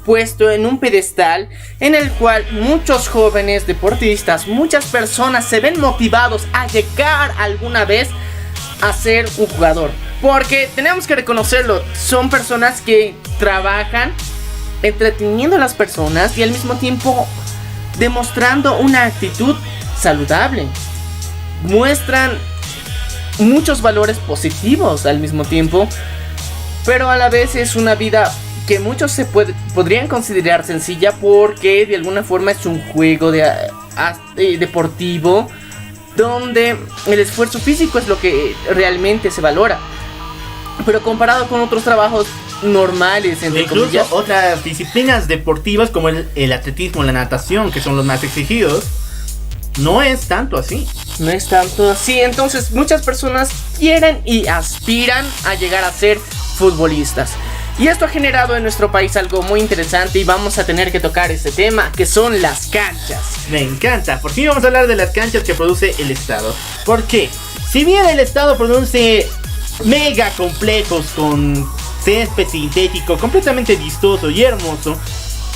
puesto en un pedestal en el cual muchos jóvenes deportistas, muchas personas se ven motivados a llegar alguna vez a ser un jugador, porque tenemos que reconocerlo, son personas que trabajan entreteniendo a las personas y al mismo tiempo demostrando una actitud saludable, muestran muchos valores positivos al mismo tiempo, pero a la vez es una vida que muchos podrían considerar sencilla, porque de alguna forma es un juego deportivo donde el esfuerzo físico es lo que realmente se valora, pero comparado con otros trabajos normales, entre incluso comillas, otras disciplinas deportivas como el atletismo, la natación, que son los más exigidos, no es tanto así. No es tanto así. Entonces muchas personas quieren y aspiran a llegar a ser futbolistas, y esto ha generado en nuestro país algo muy interesante, y vamos a tener que tocar este tema, que son las canchas. Me encanta, por fin vamos a hablar de las canchas que produce el Estado. ¿Por qué? Si bien el Estado produce mega complejos con césped sintético completamente vistoso y hermoso,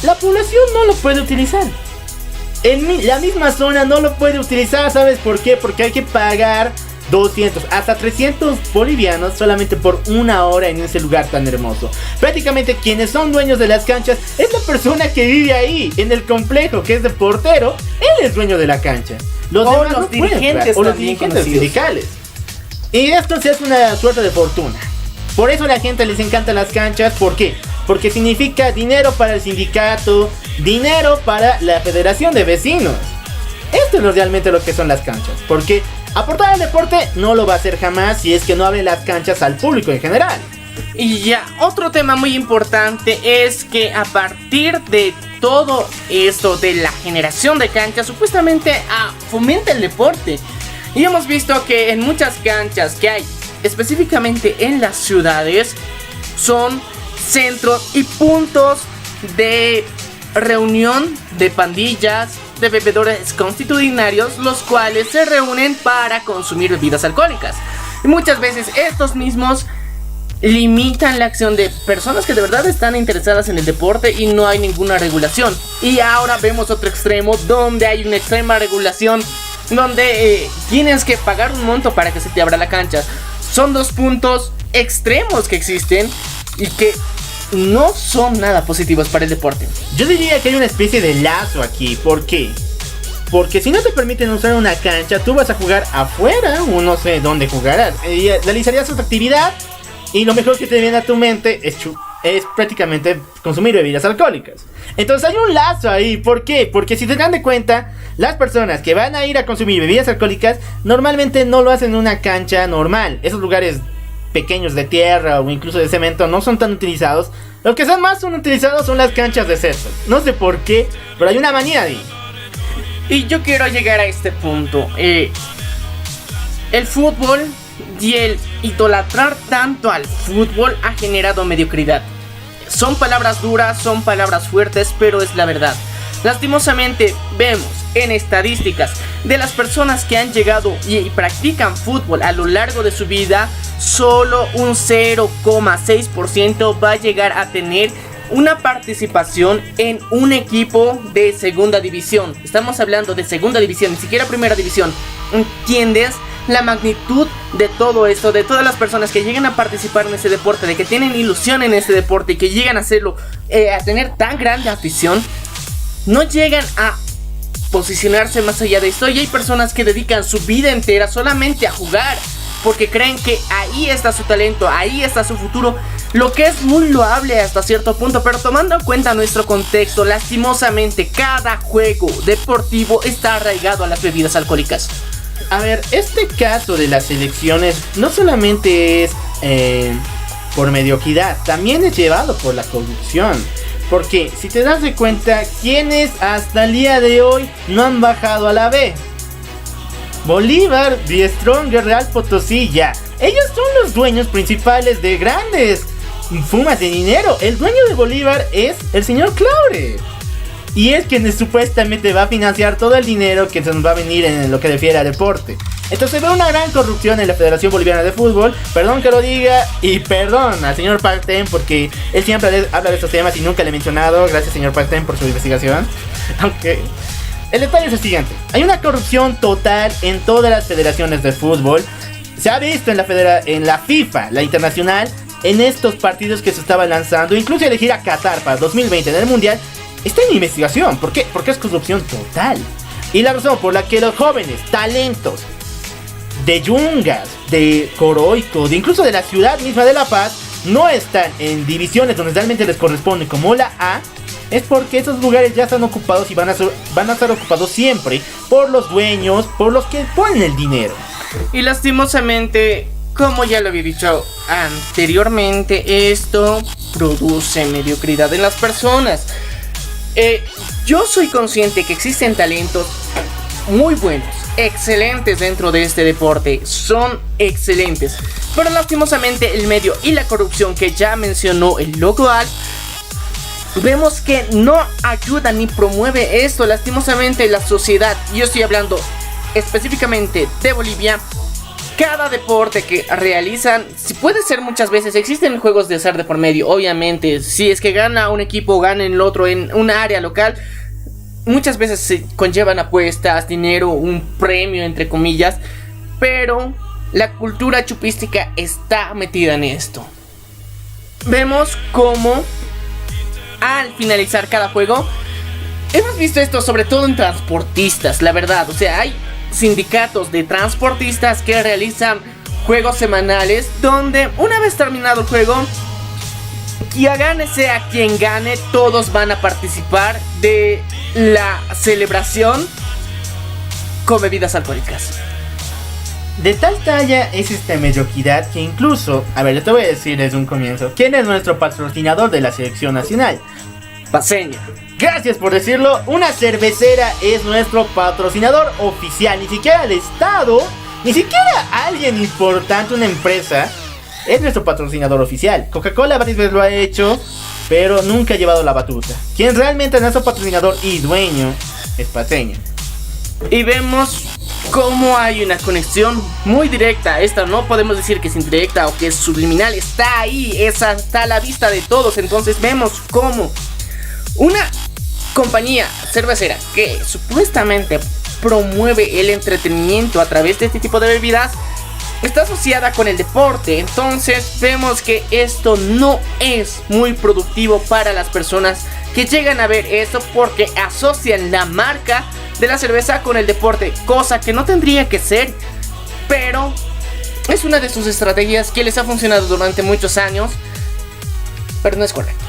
la población no lo puede utilizar. En la misma zona no lo puede utilizar. ¿Sabes por qué? Porque hay que pagar 200 hasta 300 bolivianos solamente por una hora en ese lugar tan hermoso. Prácticamente quienes son dueños de las canchas es la persona que vive ahí en el complejo, que es de portero. Él es dueño de la cancha. Los demás los no pueden, dirigentes, o los también dirigentes conocidos sindicales. Y esto se hace una suerte de fortuna. Por eso a la gente les encantan las canchas. ¿Por qué? Porque significa dinero para el sindicato, dinero para la federación de vecinos. Esto es realmente lo que son las canchas. Porque aportar al deporte no lo va a hacer jamás si es que no abre las canchas al público en general. Y ya, otro tema muy importante es que a partir de todo esto de la generación de canchas, supuestamente fomenta el deporte. Y hemos visto que en muchas canchas que hay, específicamente en las ciudades, son centros y puntos de reunión de pandillas, de bebedores constitucionarios, los cuales se reúnen para consumir bebidas alcohólicas. Y muchas veces estos mismos limitan la acción de personas que de verdad están interesadas en el deporte y no hay ninguna regulación. Y ahora vemos otro extremo donde hay una extrema regulación, donde tienes que pagar un monto para que se te abra la cancha. Son dos puntos extremos que existen y que no son nada positivos para el deporte. Yo diría que hay una especie de lazo aquí. ¿Por qué? Porque si no te permiten usar una cancha, tú vas a jugar afuera o no sé dónde jugarás. Realizarías otra actividad y lo mejor que te viene a tu mente es prácticamente consumir bebidas alcohólicas. Entonces hay un lazo ahí. ¿Por qué? Porque si se dan de cuenta, las personas que van a ir a consumir bebidas alcohólicas normalmente no lo hacen en una cancha normal. Esos lugares pequeños de tierra o incluso de cemento no son tan utilizados. Los que son utilizados son las canchas de césped. No sé por qué, pero hay una manía ahí. Y yo quiero llegar a este punto. El fútbol y el idolatrar tanto al fútbol ha generado mediocridad. Son palabras duras, son palabras fuertes, pero es la verdad. Lastimosamente vemos en estadísticas de las personas que han llegado y practican fútbol a lo largo de su vida, solo un 0,6% va a llegar a tener una participación en un equipo de segunda división. Estamos hablando de segunda división, ni siquiera primera división. ¿Entiendes la magnitud de todo esto? De todas las personas que llegan a participar en este deporte, de que tienen ilusión en este deporte y que llegan a hacerlo, a tener tan grande afición, no llegan a posicionarse más allá de esto. Y hay personas que dedican su vida entera solamente a jugar, porque creen que ahí está su talento, ahí está su futuro, lo que es muy loable hasta cierto punto. Pero tomando en cuenta nuestro contexto, lastimosamente cada juego deportivo está arraigado a las bebidas alcohólicas. A ver, este caso de las selecciones no solamente es por mediocridad, también es llevado por la corrupción. Porque si te das de cuenta, ¿quiénes hasta el día de hoy no han bajado a la B? Bolívar, Die Stronger, Real Potosí, ya. Ellos son los dueños principales de grandes fumas de dinero. El dueño de Bolívar es el señor Claure. Y es quien supuestamente va a financiar todo el dinero que se nos va a venir en lo que refiere a deporte. Entonces ve una gran corrupción en la Federación Boliviana de Fútbol. Perdón que lo diga y perdón al señor Parten, porque él siempre habla de estos temas y nunca le he mencionado. Gracias, señor Parten, por su investigación. Aunque el detalle es el siguiente: hay una corrupción total en todas las federaciones de fútbol. Se ha visto en la FIFA, la internacional, en estos partidos que se estaban lanzando. Incluso elegir a Qatar para 2020 en el Mundial está en investigación. ¿Por qué? Porque es corrupción total. Y la razón por la que los jóvenes talentos de Yungas, de Coroico, de incluso de la ciudad misma de La Paz, no están en divisiones donde realmente les corresponde, como la A, es porque esos lugares ya están ocupados y van a estar ocupados siempre por los dueños, por los que ponen el dinero. Y lastimosamente, como ya lo había dicho anteriormente, esto produce mediocridad en las personas. Yo soy consciente que existen talentos muy buenos, excelentes dentro de este deporte, son excelentes, pero lastimosamente el medio y la corrupción que ya mencionó el Loco Al, vemos que no ayuda ni promueve esto. Lastimosamente la sociedad, yo estoy hablando específicamente de Bolivia, cada deporte que realizan, si puede ser muchas veces, existen juegos de azar de por medio, obviamente. Si es que gana un equipo, gana el otro en una área local, muchas veces se conllevan apuestas, dinero, un premio entre comillas, pero la cultura chupística está metida en esto. Vemos cómo al finalizar cada juego, hemos visto esto sobre todo en transportistas, la verdad. O sea, hay sindicatos de transportistas que realizan juegos semanales donde una vez terminado el juego, ya gane sea quien gane, todos van a participar de la celebración con bebidas alcohólicas. De tal talla es esta mediocridad que incluso, a ver, yo te voy a decir desde un comienzo, ¿quién es nuestro patrocinador de la selección nacional? Paceña. Gracias por decirlo, una cervecera es nuestro patrocinador oficial. Ni siquiera el Estado, ni siquiera alguien importante, una empresa, es nuestro patrocinador oficial. Coca-Cola varias veces lo ha hecho, pero nunca ha llevado la batuta. Quien realmente es nuestro patrocinador y dueño es Paceña. Y vemos cómo hay una conexión muy directa. Esta no podemos decir que es indirecta o que es subliminal, está ahí, esa está a la vista de todos. Entonces vemos cómo una compañía cervecera que supuestamente promueve el entretenimiento a través de este tipo de bebidas está asociada con el deporte. Entonces vemos que esto no es muy productivo para las personas que llegan a ver esto, porque asocian la marca de la cerveza con el deporte, cosa que no tendría que ser, pero es una de sus estrategias que les ha funcionado durante muchos años, pero no es correcto.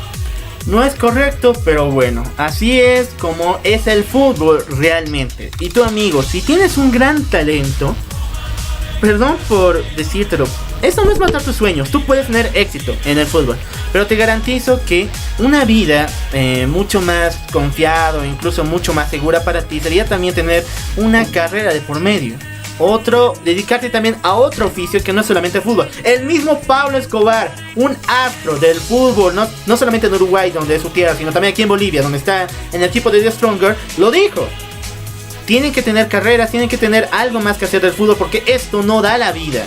No es correcto, pero bueno, así es como es el fútbol realmente. Y tú, amigo, si tienes un gran talento, perdón por decírtelo, eso no es matar tus sueños. Tú puedes tener éxito en el fútbol, pero te garantizo que una vida mucho más confiado, incluso mucho más segura para ti, sería también tener una carrera de por medio. Otro, dedicarte también a otro oficio que no es solamente el fútbol. El mismo Pablo Escobar, un astro del fútbol, no solamente en Uruguay, donde es su tierra, sino también aquí en Bolivia, donde está en el equipo de Die Stronger, lo dijo. Tienen que tener carreras, tienen que tener algo más que hacer del fútbol, porque esto no da la vida.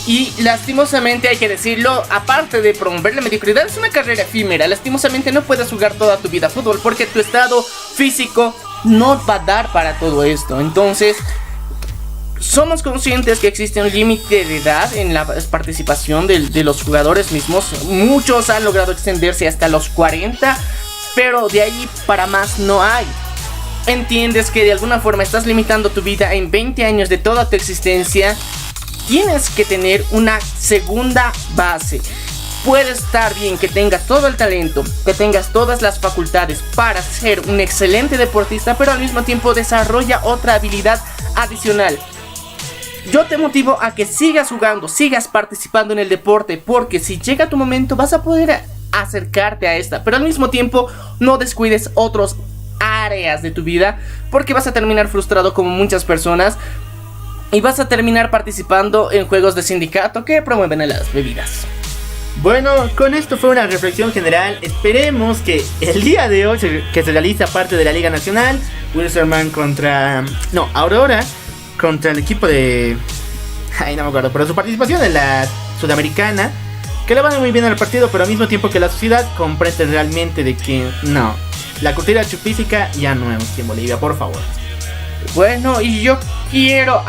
Y lastimosamente hay que decirlo, aparte de promover la mediocridad, es una carrera efímera. Lastimosamente no puedes jugar toda tu vida fútbol porque tu estado físico no va a dar para todo esto. Entonces, somos conscientes que existe un límite de edad en la participación de los jugadores mismos. Muchos han logrado extenderse hasta los 40, pero de ahí para más no hay. Entiendes que de alguna forma estás limitando tu vida en 20 años de toda tu existencia. Tienes que tener una segunda base. Puede estar bien que tengas todo el talento, que tengas todas las facultades para ser un excelente deportista, pero al mismo tiempo desarrolla otra habilidad adicional. Yo te motivo a que sigas jugando, sigas participando en el deporte, porque si llega tu momento vas a poder acercarte a esta, pero al mismo tiempo no descuides otras áreas de tu vida, porque vas a terminar frustrado como muchas personas y vas a terminar participando en juegos de sindicato que promueven a las bebidas. Bueno, con esto fue una reflexión general. Esperemos que el día de hoy que se realiza parte de la Liga Nacional, Wilstermann Aurora contra el equipo de... no me acuerdo, pero su participación en la Sudamericana, que le van muy bien al partido, pero al mismo tiempo que la sociedad comprende realmente de que no, la cultura chupística ya no es en Bolivia, por favor. Bueno, y yo quiero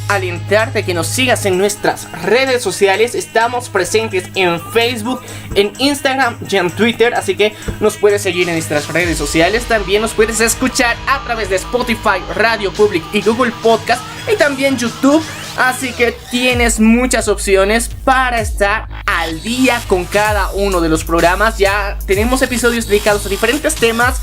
alentarte a que nos sigas en nuestras redes sociales. Estamos presentes en Facebook, en Instagram y en Twitter, así que nos puedes seguir en nuestras redes sociales. También nos puedes escuchar a través de Spotify, Radio Public y Google Podcast, y también YouTube. Así que tienes muchas opciones para estar al día con cada uno de los programas. Ya tenemos episodios dedicados a diferentes temas,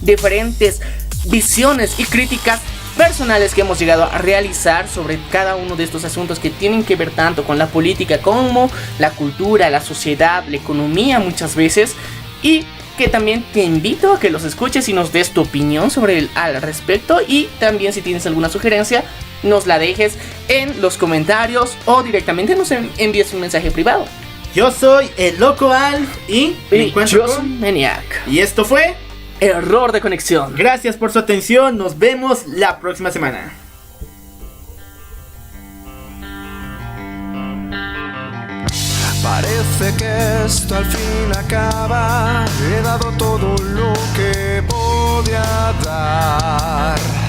diferentes visiones y críticas personales que hemos llegado a realizar sobre cada uno de estos asuntos que tienen que ver tanto con la política como la cultura, la sociedad, la economía muchas veces, y que también te invito a que los escuches y nos des tu opinión sobre al respecto. Y también si tienes alguna sugerencia nos la dejes en los comentarios o directamente nos envíes un mensaje privado. Yo soy el Loco Alf y me encuentro yo soy Maniac. Y esto fue Error de Conexión. Gracias por su atención, nos vemos la próxima semana. Parece que esto al fin acaba. He dado todo lo que podía dar.